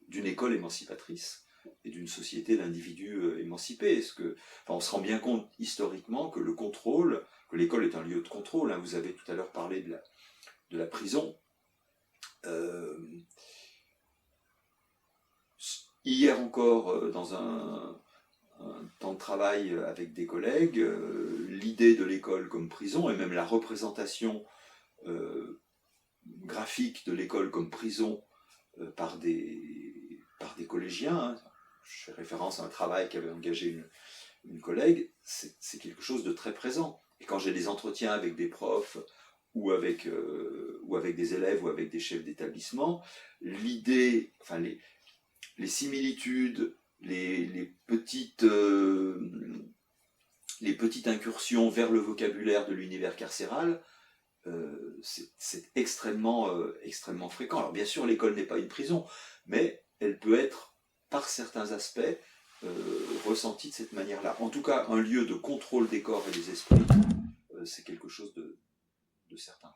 d'une école émancipatrice et d'une société d'individus émancipés? On se rend bien compte historiquement que que l'école est un lieu de contrôle. Vous avez tout à l'heure parlé de la prison. Hier encore, dans un temps de travail avec des collègues, l'idée de l'école comme prison, et même la représentation graphique de l'école comme prison par des collégiens, je fais référence à un travail qu'avait engagé une collègue, c'est quelque chose de très présent. Et quand j'ai des entretiens avec des profs ou avec des élèves ou avec des chefs d'établissement, l'idée, les similitudes, les petites incursions vers le vocabulaire de l'univers carcéral, c'est extrêmement fréquent. Alors bien sûr, l'école n'est pas une prison, mais elle peut être, par certains aspects, ressentie de cette manière-là. En tout cas, un lieu de contrôle des corps et des esprits, c'est quelque chose de certain.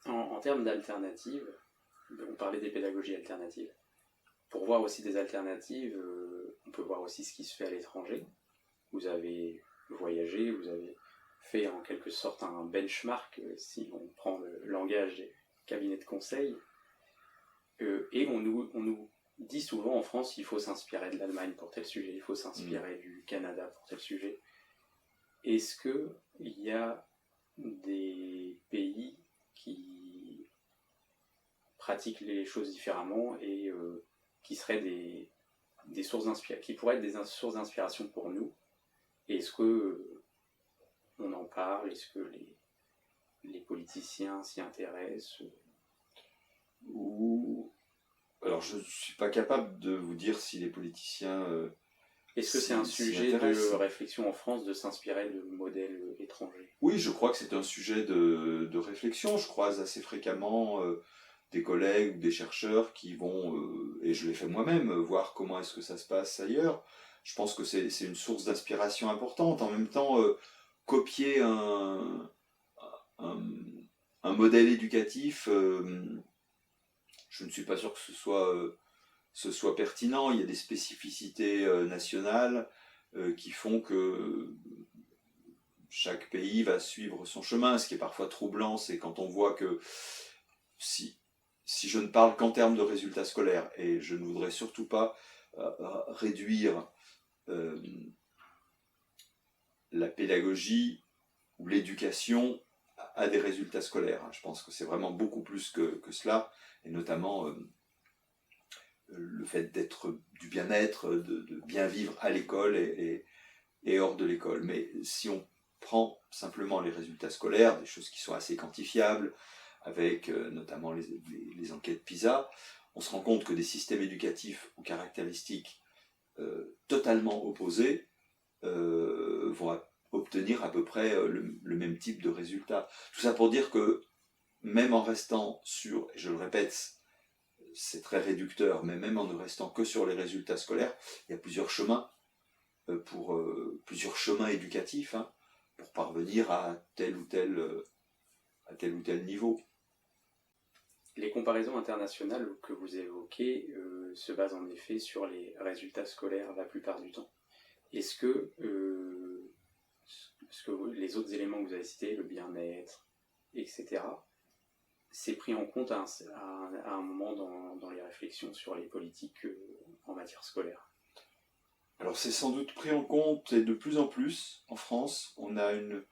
En termes d'alternatives, on parlait des pédagogies alternatives. Pour voir aussi des alternatives, on peut voir aussi ce qui se fait à l'étranger. Vous avez voyagé, vous avez fait en quelque sorte un benchmark, si on prend le langage des cabinets de conseil. Et on nous dit souvent en France qu'il faut s'inspirer de l'Allemagne pour tel sujet, il faut s'inspirer du Canada pour tel sujet. Est-ce qu'il y a des pays qui pratiquent les choses différemment et qui seraient des sources qui pourraient être des sources d'inspiration pour nous? Et est-ce que on en parle? Est-ce que les politiciens s'y intéressent? Alors je ne suis pas capable de vous dire si les politiciens est-ce que c'est un sujet de réflexion en France de s'inspirer de modèles étrangers? Oui, je crois que c'est un sujet de réflexion. Je croise assez fréquemment des collègues ou des chercheurs qui vont, et je l'ai fait moi-même, voir comment est-ce que ça se passe ailleurs. Je pense que c'est une source d'inspiration importante. En même temps, copier un, un modèle éducatif, je ne suis pas sûr que ce soit pertinent. Il y a des spécificités nationales qui font que chaque pays va suivre son chemin. Ce qui est parfois troublant, c'est quand on voit que si je ne parle qu'en termes de résultats scolaires, et je ne voudrais surtout pas réduire la pédagogie ou l'éducation à des résultats scolaires. Je pense que c'est vraiment beaucoup plus que cela, et notamment le fait d'être du bien-être, de bien vivre à l'école et hors de l'école. Mais si on prend simplement les résultats scolaires, des choses qui sont assez quantifiables, avec notamment les enquêtes PISA, on se rend compte que des systèmes éducatifs aux caractéristiques totalement opposées vont obtenir à peu près le même type de résultat. Tout ça pour dire que même en restant sur, et je le répète, c'est très réducteur, mais même en ne restant que sur les résultats scolaires, il y a plusieurs chemins plusieurs chemins éducatifs pour parvenir à tel ou tel niveau. Les comparaisons internationales que vous évoquez se basent en effet sur les résultats scolaires la plupart du temps. Est-ce que les autres éléments que vous avez cités, le bien-être, etc., c'est pris en compte à un moment dans les réflexions sur les politiques en matière scolaire? Alors c'est sans doute pris en compte, et de plus en plus en France, on a une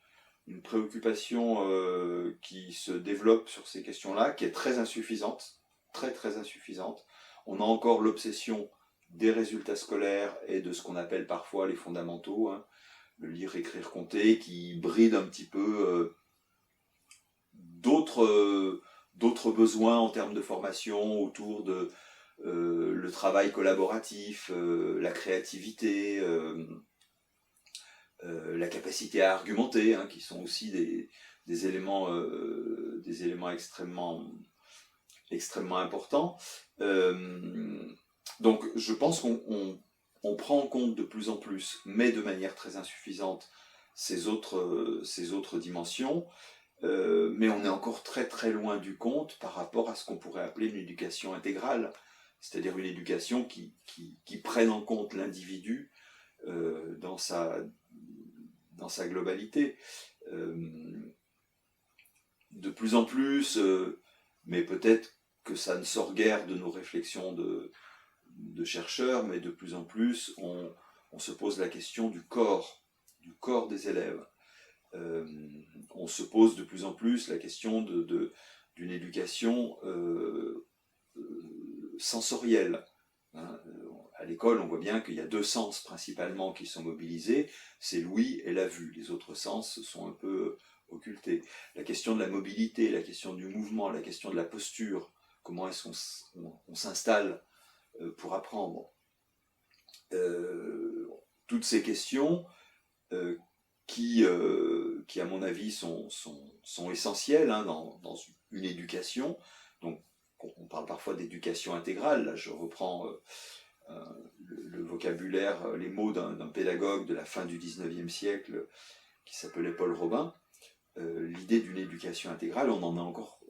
préoccupation qui se développe sur ces questions-là, qui est très insuffisante, très très insuffisante. On a encore l'obsession des résultats scolaires et de ce qu'on appelle parfois les fondamentaux, le lire, écrire, compter, qui bride un petit peu d'autres besoins en termes de formation autour de le travail collaboratif, la créativité, la capacité à argumenter, qui sont aussi des éléments extrêmement importants. Donc je pense qu'on prend en compte de plus en plus, mais de manière très insuffisante, ces autres dimensions. Mais on est encore très très loin du compte par rapport à ce qu'on pourrait appeler une éducation intégrale, c'est-à-dire une éducation qui prenne en compte l'individu dans sa globalité. De plus en plus, mais peut-être que ça ne sort guère de nos réflexions de chercheurs, mais de plus en plus, on se pose la question du corps des élèves. On se pose de plus en plus la question d'une éducation sensorielle. À l'école, on voit bien qu'il y a deux sens principalement qui sont mobilisés, c'est l'ouïe et la vue. Les autres sens sont un peu occultés. La question de la mobilité, la question du mouvement, la question de la posture, comment est-ce qu'on s'installe pour apprendre. Toutes ces questions qui à mon avis sont essentielles dans une éducation. Donc on parle parfois d'éducation intégrale. Là je reprends le vocabulaire, les mots d'un pédagogue de la fin du 19e siècle qui s'appelait Paul Robin. L'idée d'une éducation intégrale, on en est encore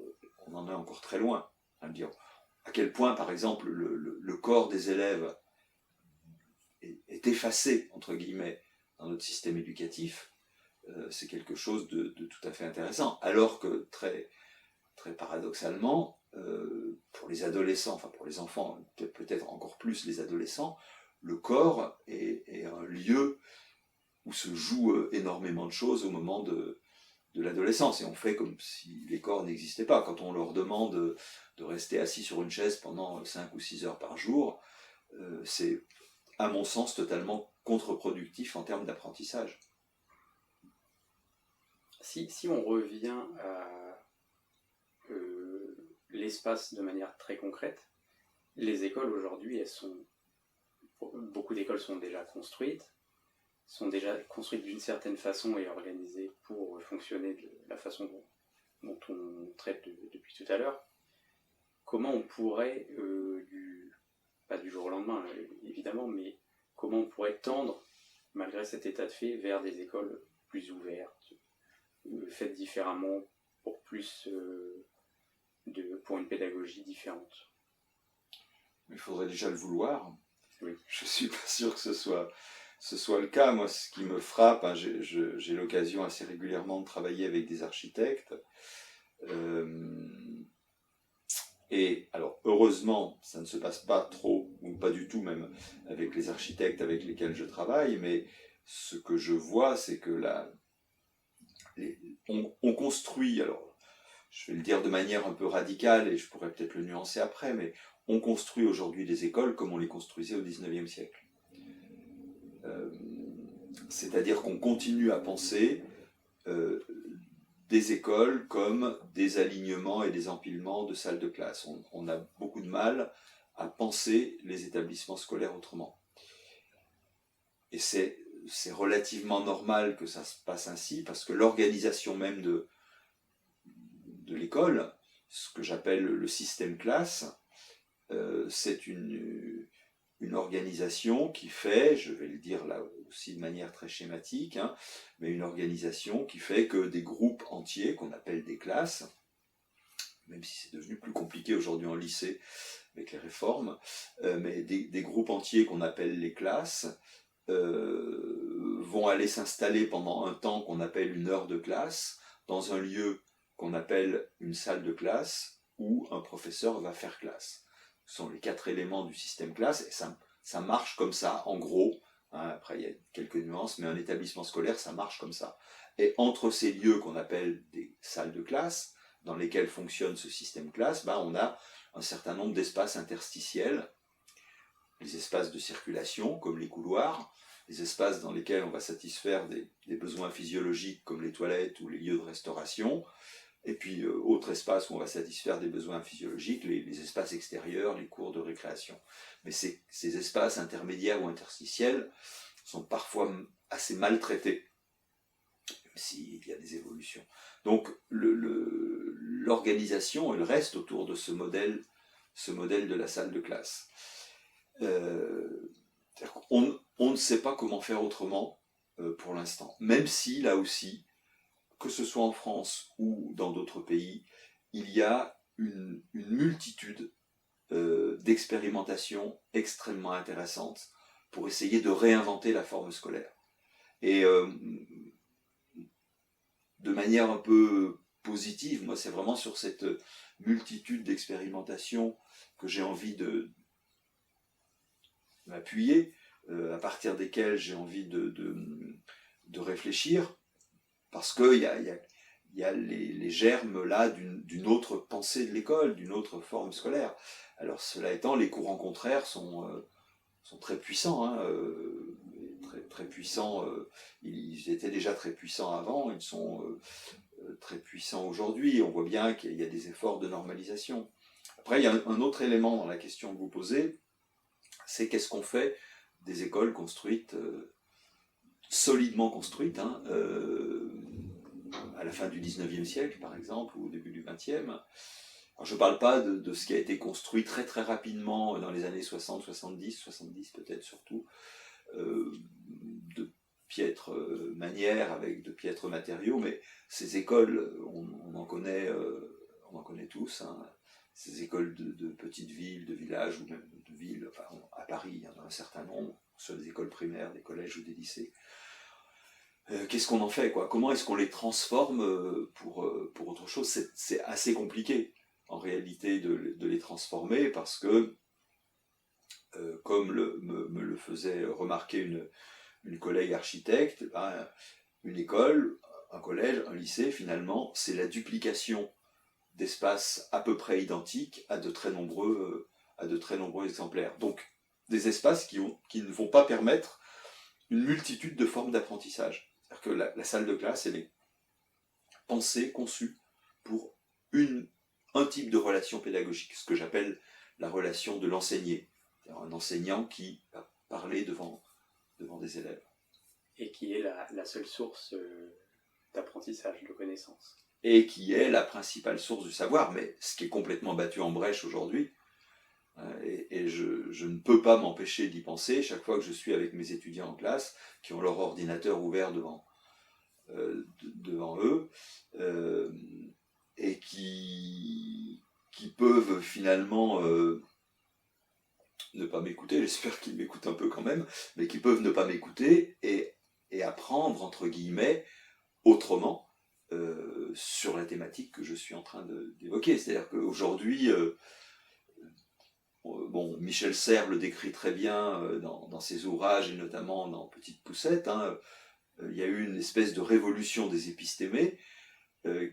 très loin. Dire à quel point, par exemple, le corps des élèves est effacé, entre guillemets, dans notre système éducatif, c'est quelque chose de tout à fait intéressant. Alors que, très, très paradoxalement, pour les adolescents, enfin pour les enfants, peut-être encore plus les adolescents, le corps est un lieu où se joue énormément de choses au moment de l'adolescence. Et on fait comme si les corps n'existaient pas. Quand on leur demande de rester assis sur une chaise pendant 5 ou 6 heures par jour, c'est, à mon sens, totalement contre-productif en termes d'apprentissage. Si on revient à l'espace de manière très concrète, les écoles aujourd'hui, beaucoup d'écoles sont déjà construites d'une certaine façon et organisées pour fonctionner de la façon dont on traite depuis tout à l'heure. comment on pourrait, pas du jour au lendemain évidemment, mais comment on pourrait tendre, malgré cet état de fait, vers des écoles plus ouvertes, faites différemment, pour plus pour une pédagogie différente. Il faudrait déjà le vouloir. Oui. Je ne suis pas sûr que ce soit le cas. Moi, ce qui me frappe, hein, j'ai l'occasion assez régulièrement de travailler avec des architectes. Et alors, heureusement, ça ne se passe pas trop, ou pas du tout même, avec les architectes avec lesquels je travaille, mais ce que je vois, c'est que on construit, alors je vais le dire de manière un peu radicale, et je pourrais peut-être le nuancer après, mais on construit aujourd'hui des écoles comme on les construisait au XIXe siècle. C'est-à-dire qu'on continue à penser des écoles comme des alignements et des empilements de salles de classe. On a beaucoup de mal à penser les établissements scolaires autrement. Et c'est relativement normal que ça se passe ainsi, parce que l'organisation même de l'école, ce que j'appelle le système classe, c'est une organisation qui fait, je vais le dire là aussi de manière très schématique, hein, mais une organisation qui fait que des groupes entiers, qu'on appelle des classes, même si c'est devenu plus compliqué aujourd'hui en lycée avec les réformes, mais des groupes entiers qu'on appelle les classes, vont aller s'installer pendant un temps qu'on appelle une heure de classe, dans un lieu qu'on appelle une salle de classe, où un professeur va faire classe. Ce sont les 4 éléments du système classe, et ça marche comme ça, en gros. Hein, après, il y a quelques nuances, mais un établissement scolaire, ça marche comme ça. Et entre ces lieux qu'on appelle des salles de classe, dans lesquelles fonctionne ce système classe, on a un certain nombre d'espaces interstitiels, les espaces de circulation, comme les couloirs, les espaces dans lesquels on va satisfaire des besoins physiologiques, comme les toilettes ou les lieux de restauration, et puis autre espace où on va satisfaire des besoins physiologiques, les espaces extérieurs, les cours de récréation. Mais ces espaces intermédiaires ou interstitiels sont parfois assez maltraités, même s'il y a des évolutions. Donc l'organisation, elle reste autour de ce modèle de la salle de classe. On ne sait pas comment faire autrement pour l'instant, même si là aussi, que ce soit en France ou dans d'autres pays, il y a une multitude d'expérimentations extrêmement intéressantes pour essayer de réinventer la forme scolaire. Et de manière un peu positive, moi c'est vraiment sur cette multitude d'expérimentations que j'ai envie de m'appuyer, à partir desquelles j'ai envie de réfléchir, parce qu'il y a les germes là d'une autre pensée de l'école, d'une autre forme scolaire. Alors cela étant, les courants contraires sont très puissants, hein, très puissants. Ils étaient déjà très puissants avant, ils sont très puissants aujourd'hui. On voit bien qu'il y a des efforts de normalisation. Après, il y a un autre élément dans la question que vous posez, c'est qu'est-ce qu'on fait des écoles construites, solidement construites, hein, à la fin du XIXe siècle, par exemple, ou au début du XXe. Alors, je ne parle pas de ce qui a été construit très très rapidement dans les années 60, 70 peut-être surtout, de piètre manière, avec de piètres matériaux, mais ces écoles, on en connaît tous, hein, ces écoles de petites villes, de villages, ou même de villes, enfin à Paris, il y en a un certain nombre, soit des écoles primaires, des collèges ou des lycées. Qu'est-ce qu'on en fait, quoi? Comment est-ce qu'on les transforme pour autre chose? C'est assez compliqué, en réalité, de les transformer, parce que, comme me le faisait remarquer une collègue architecte, une école, un collège, un lycée, finalement, c'est la duplication d'espaces à peu près identiques à de très nombreux exemplaires. Donc, des espaces qui ne vont pas permettre une multitude de formes d'apprentissage. C'est-à-dire que la salle de classe, elle est pensée, conçue pour un type de relation pédagogique, ce que j'appelle la relation de l'enseigné. C'est-à-dire un enseignant qui va parler devant des élèves. Et qui est la seule source d'apprentissage, de connaissances. et qui est la principale source du savoir, mais ce qui est complètement battu en brèche aujourd'hui. Et je ne peux pas m'empêcher d'y penser chaque fois que je suis avec mes étudiants en classe, qui ont leur ordinateur ouvert devant eux, et qui peuvent finalement ne pas m'écouter, j'espère qu'ils m'écoutent un peu quand même, mais qui peuvent ne pas m'écouter et apprendre, entre guillemets, autrement, sur la thématique que je suis en train d'évoquer. C'est-à-dire qu'aujourd'hui, Michel Serres le décrit très bien dans ses ouvrages, et notamment dans Petite Poussette, il y a eu une espèce de révolution des épistémés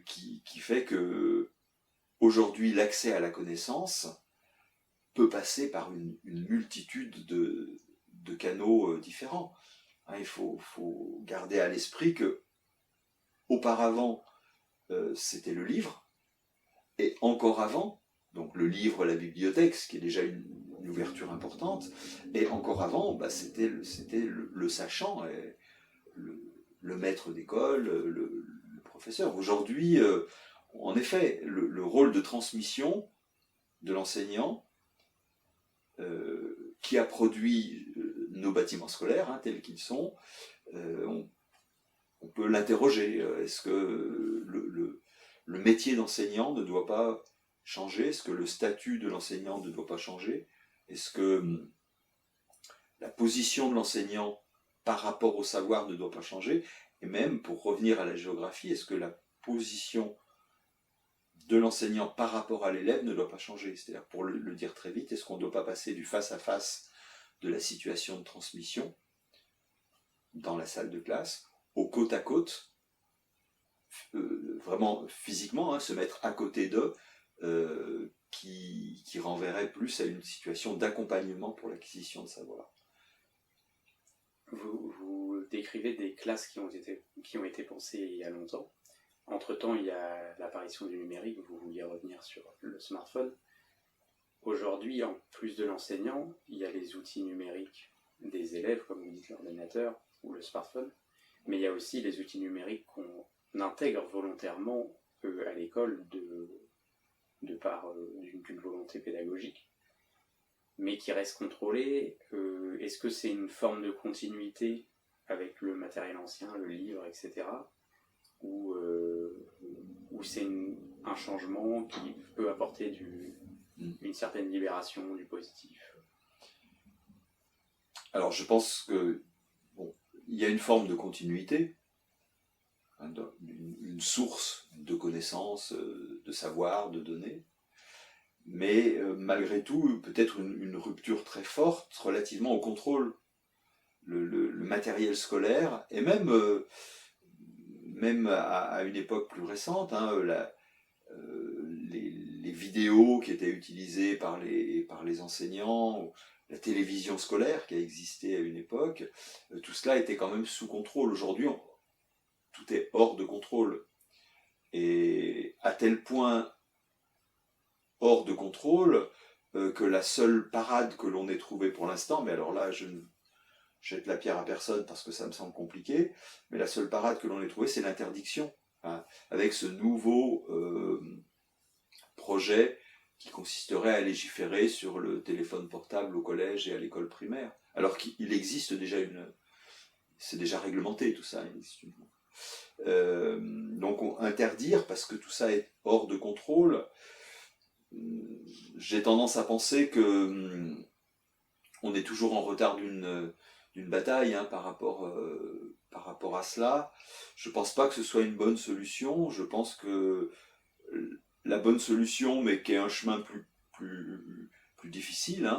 qui fait que aujourd'hui l'accès à la connaissance peut passer par une multitude de canaux différents. Il faut garder à l'esprit que auparavant c'était le livre, et encore avant, donc le livre, la bibliothèque, ce qui est déjà une ouverture importante, et encore avant, c'était le sachant, le maître d'école, le professeur. Aujourd'hui, en effet, le rôle de transmission de l'enseignant, qui a produit nos bâtiments scolaires, tels qu'ils sont, on peut l'interroger. Est-ce que le métier d'enseignant ne doit pas changer? Est-ce que le statut de l'enseignant ne doit pas changer? Est-ce que la position de l'enseignant par rapport au savoir ne doit pas changer? Et même, pour revenir à la géographie, est-ce que la position de l'enseignant par rapport à l'élève ne doit pas changer? C'est-à-dire, pour le dire très vite, est-ce qu'on ne doit pas passer du face-à-face de la situation de transmission dans la salle de classe au côte-à-côte, vraiment physiquement, se mettre à côté d'eux, qui renverrait plus à une situation d'accompagnement pour l'acquisition de savoir. Vous décrivez des classes qui ont été pensées il y a longtemps. Entre-temps, il y a l'apparition du numérique, vous vouliez revenir sur le smartphone. Aujourd'hui, en plus de l'enseignant, il y a les outils numériques des élèves, comme vous dites, l'ordinateur ou le smartphone, mais il y a aussi les outils numériques qu'on intègre volontairement à l'école de par d'une volonté pédagogique, mais qui reste contrôlée. Est-ce que c'est une forme de continuité avec le matériel ancien, le livre, etc., ou c'est un changement qui peut apporter une certaine libération du positif? Alors je pense que il y a une forme de continuité, une source de connaissances, de savoir, de données, mais malgré tout peut-être une rupture très forte relativement au contrôle. Le matériel scolaire, et même à une époque plus récente, les vidéos qui étaient utilisées par les enseignants, la télévision scolaire qui a existé à une époque, tout cela était quand même sous contrôle. Aujourd'hui, tout est hors de contrôle. Et à tel point hors de contrôle que la seule parade que l'on ait trouvée pour l'instant, mais alors là, je ne jette la pierre à personne parce que ça me semble compliqué, mais la seule parade que l'on ait trouvée, c'est l'interdiction, avec ce nouveau projet qui consisterait à légiférer sur le téléphone portable au collège et à l'école primaire, alors qu'il existe déjà c'est déjà réglementé tout ça. Donc interdire parce que tout ça est hors de contrôle, j'ai tendance à penser que on est toujours en retard d'une bataille par rapport à cela. Je ne pense pas que ce soit une bonne solution. Je pense que la bonne solution, mais qui est un chemin plus difficile,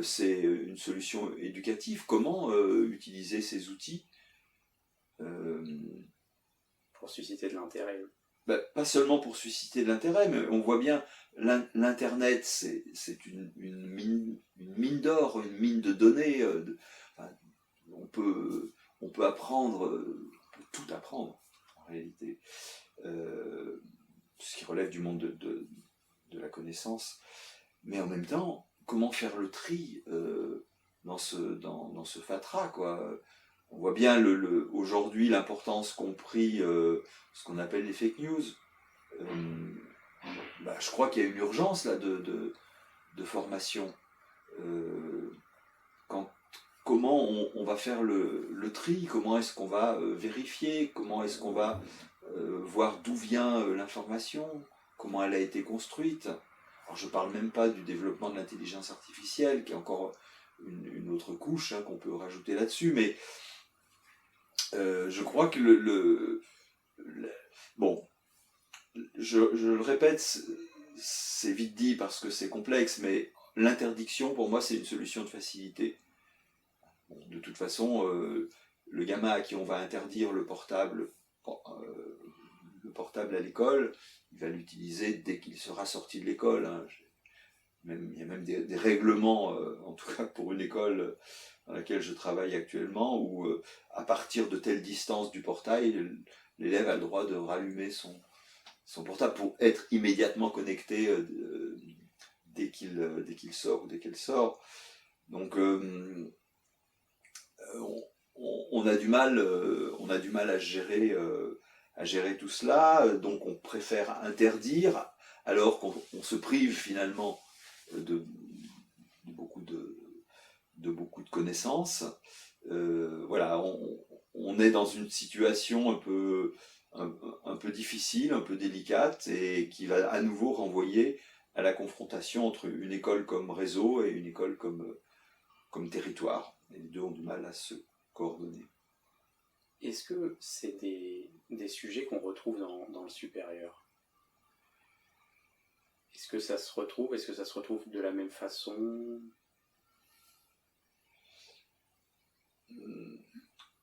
c'est une solution éducative. Comment utiliser ces outils pour susciter de l'intérêt? Pas seulement pour susciter de l'intérêt, mais on voit bien, l'Internet, c'est une mine d'or, une mine de données. On peut apprendre, on peut tout apprendre, en réalité. Ce qui relève du monde de la connaissance. Mais en même temps, comment faire le tri dans ce fatras, quoi. on voit bien aujourd'hui l'importance qu'ont pris ce qu'on appelle les fake news. Je crois qu'il y a une urgence là de formation. Comment on va faire le tri, comment est-ce qu'on va vérifier, comment est-ce qu'on va voir d'où vient l'information, comment elle a été construite. Alors je ne parle même pas du développement de l'intelligence artificielle, qui est encore une autre couche qu'on peut rajouter là-dessus, mais je crois que bon, je le répète, c'est vite dit parce que c'est complexe, mais l'interdiction, pour moi, c'est une solution de facilité. Bon, de toute façon, le gamin à qui on va interdire le portable à l'école, il va l'utiliser dès qu'il sera sorti de l'école. Hein. Il y a même des règlements, en tout cas pour une école dans laquelle je travaille actuellement, où à partir de telle distance du portail, l'élève a le droit de rallumer son portable pour être immédiatement connecté dès qu'il sort ou dès qu'elle sort. Donc on a du mal à gérer tout cela, donc on préfère interdire alors qu'on se prive finalement de beaucoup de connaissances. Voilà, on est dans une situation un peu difficile, un peu délicate, et qui va à nouveau renvoyer à la confrontation entre une école comme réseau et une école comme territoire. Et les deux ont du mal à se coordonner. Est-ce que c'est des sujets qu'on retrouve dans le supérieur? Est-ce que ça se retrouve? Est-ce que ça se retrouve de la même façon?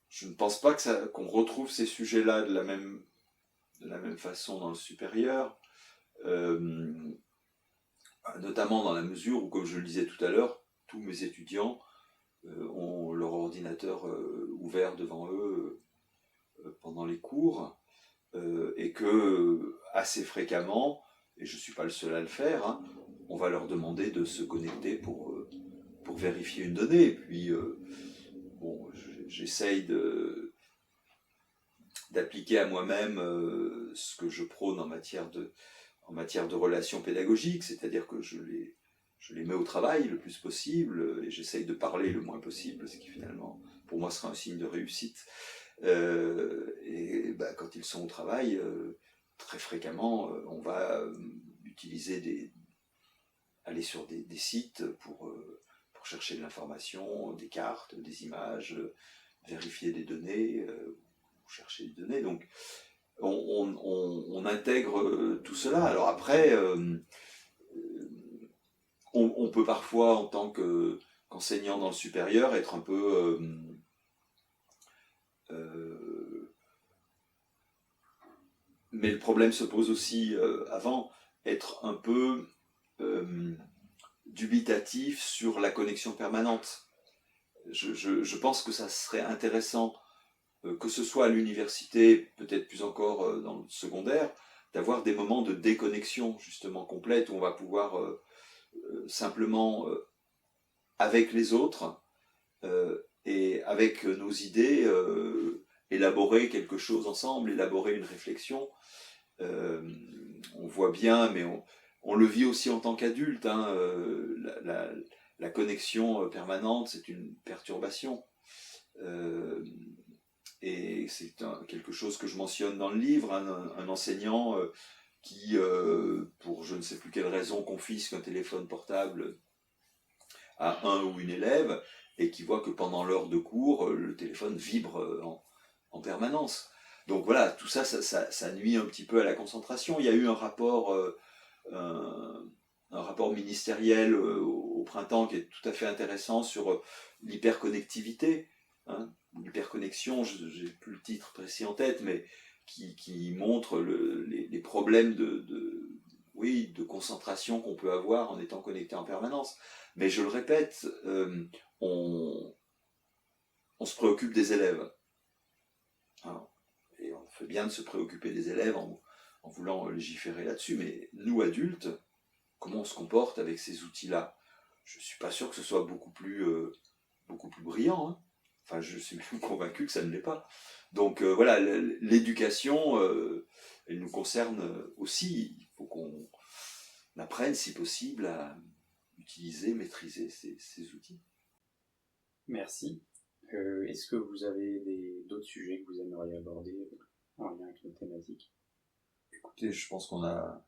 Je ne pense pas qu'on retrouve ces sujets-là de la même façon dans le supérieur, notamment dans la mesure où, comme je le disais tout à l'heure, tous mes étudiants ont leur ordinateur ouvert devant eux pendant les cours, et que assez fréquemment, et je ne suis pas le seul à le faire, hein, on va leur demander de se connecter pour vérifier une donnée. Et puis, bon, j'essaye d'appliquer à moi-même ce que je prône en matière de relations pédagogiques, c'est-à-dire que je les mets au travail le plus possible et j'essaye de parler le moins possible, ce qui finalement pour moi sera un signe de réussite. Quand ils sont au travail, très fréquemment, on va aller sur des sites pour chercher de l'information, des cartes, des images, vérifier des données, chercher des données. Donc on intègre tout cela. Alors après, on peut parfois, en tant qu'enseignant dans le supérieur, être un peu mais le problème se pose aussi avant, être un peu dubitatif sur la connexion permanente. Je pense que ça serait intéressant, que ce soit à l'université, peut-être plus encore dans le secondaire, d'avoir des moments de déconnexion justement complète où on va pouvoir simplement, avec les autres et avec nos idées, élaborer quelque chose ensemble, élaborer une réflexion. On voit bien, mais on le vit aussi en tant qu'adulte, hein, la connexion permanente, c'est une perturbation. Et c'est quelque chose que je mentionne dans le livre, un enseignant qui, pour je ne sais plus quelle raison, confisque un téléphone portable à un ou une élève, et qui voit que pendant l'heure de cours, le téléphone vibre en permanence. Donc voilà, tout ça, ça nuit un petit peu à la concentration. Il y a eu un rapport ministériel au printemps qui est tout à fait intéressant sur l'hyperconnectivité. Hein. L'hyperconnexion, j'ai plus le titre précis en tête, mais qui montre les problèmes de concentration qu'on peut avoir en étant connecté en permanence. Mais je le répète, on se préoccupe des élèves. Alors, et on fait bien de se préoccuper des élèves en voulant légiférer là-dessus, mais nous adultes, comment on se comporte avec ces outils-là? Je ne suis pas sûr que ce soit beaucoup plus brillant. Hein. enfin je suis même convaincu que ça ne l'est pas. Donc voilà, l'éducation, elle nous concerne aussi. Il faut qu'on apprenne, si possible, à utiliser, maîtriser ces outils. Merci. Est-ce que vous avez d'autres sujets que vous aimeriez aborder en lien avec notre thématique? Écoutez, je pense qu'on a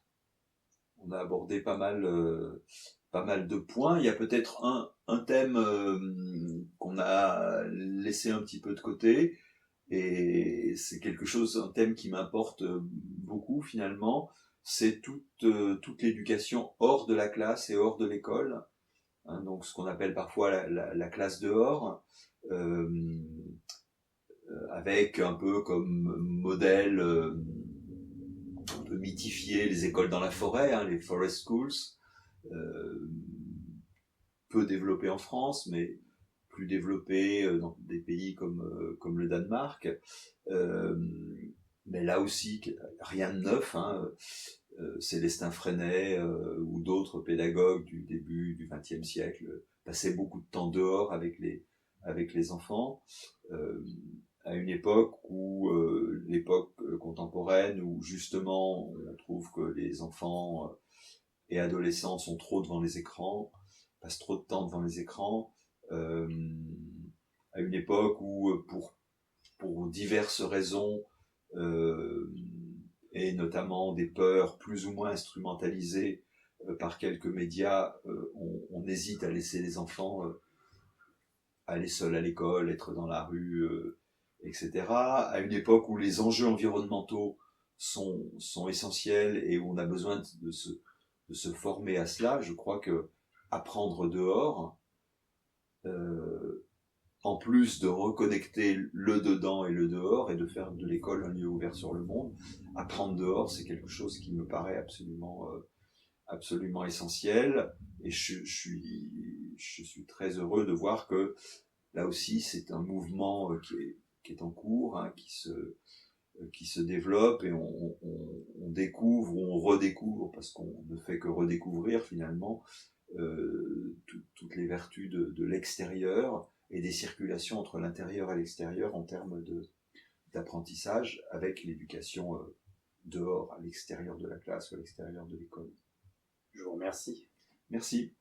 abordé pas mal de points. Il y a peut-être un thème qu'on a laissé un petit peu de côté, et c'est un thème qui m'importe beaucoup finalement. C'est toute l'éducation hors de la classe et hors de l'école, hein, donc ce qu'on appelle parfois la classe dehors, avec un peu comme modèle un peu mythifié les écoles dans la forêt, hein, les forest schools, peu développées en France, mais plus développées dans des pays comme le Danemark. Mais là aussi, rien de neuf, hein. Célestin Freinet ou d'autres pédagogues du début du XXe siècle passaient beaucoup de temps dehors avec les enfants, à une époque où l'époque contemporaine, où justement on trouve que les enfants et adolescents sont trop devant les écrans, passent trop de temps devant les écrans, à une époque où pour diverses raisons, et notamment des peurs plus ou moins instrumentalisées par quelques médias, on hésite à laisser les enfants aller seuls à l'école, être dans la rue, etc. À une époque où les enjeux environnementaux sont essentiels et où on a besoin de se former à cela, je crois que apprendre dehors, en plus de reconnecter le dedans et le dehors et de faire de l'école un lieu ouvert sur le monde, apprendre dehors, c'est quelque chose qui me paraît absolument essentiel. Et je suis très heureux de voir que là aussi c'est un mouvement qui est en cours, hein, qui se développe, et on découvre ou on redécouvre, parce qu'on ne fait que redécouvrir finalement toutes les vertus de l'extérieur et des circulations entre l'intérieur et l'extérieur en termes d'apprentissage, avec l'éducation dehors, à l'extérieur de la classe ou à l'extérieur de l'école. Je vous remercie. Merci.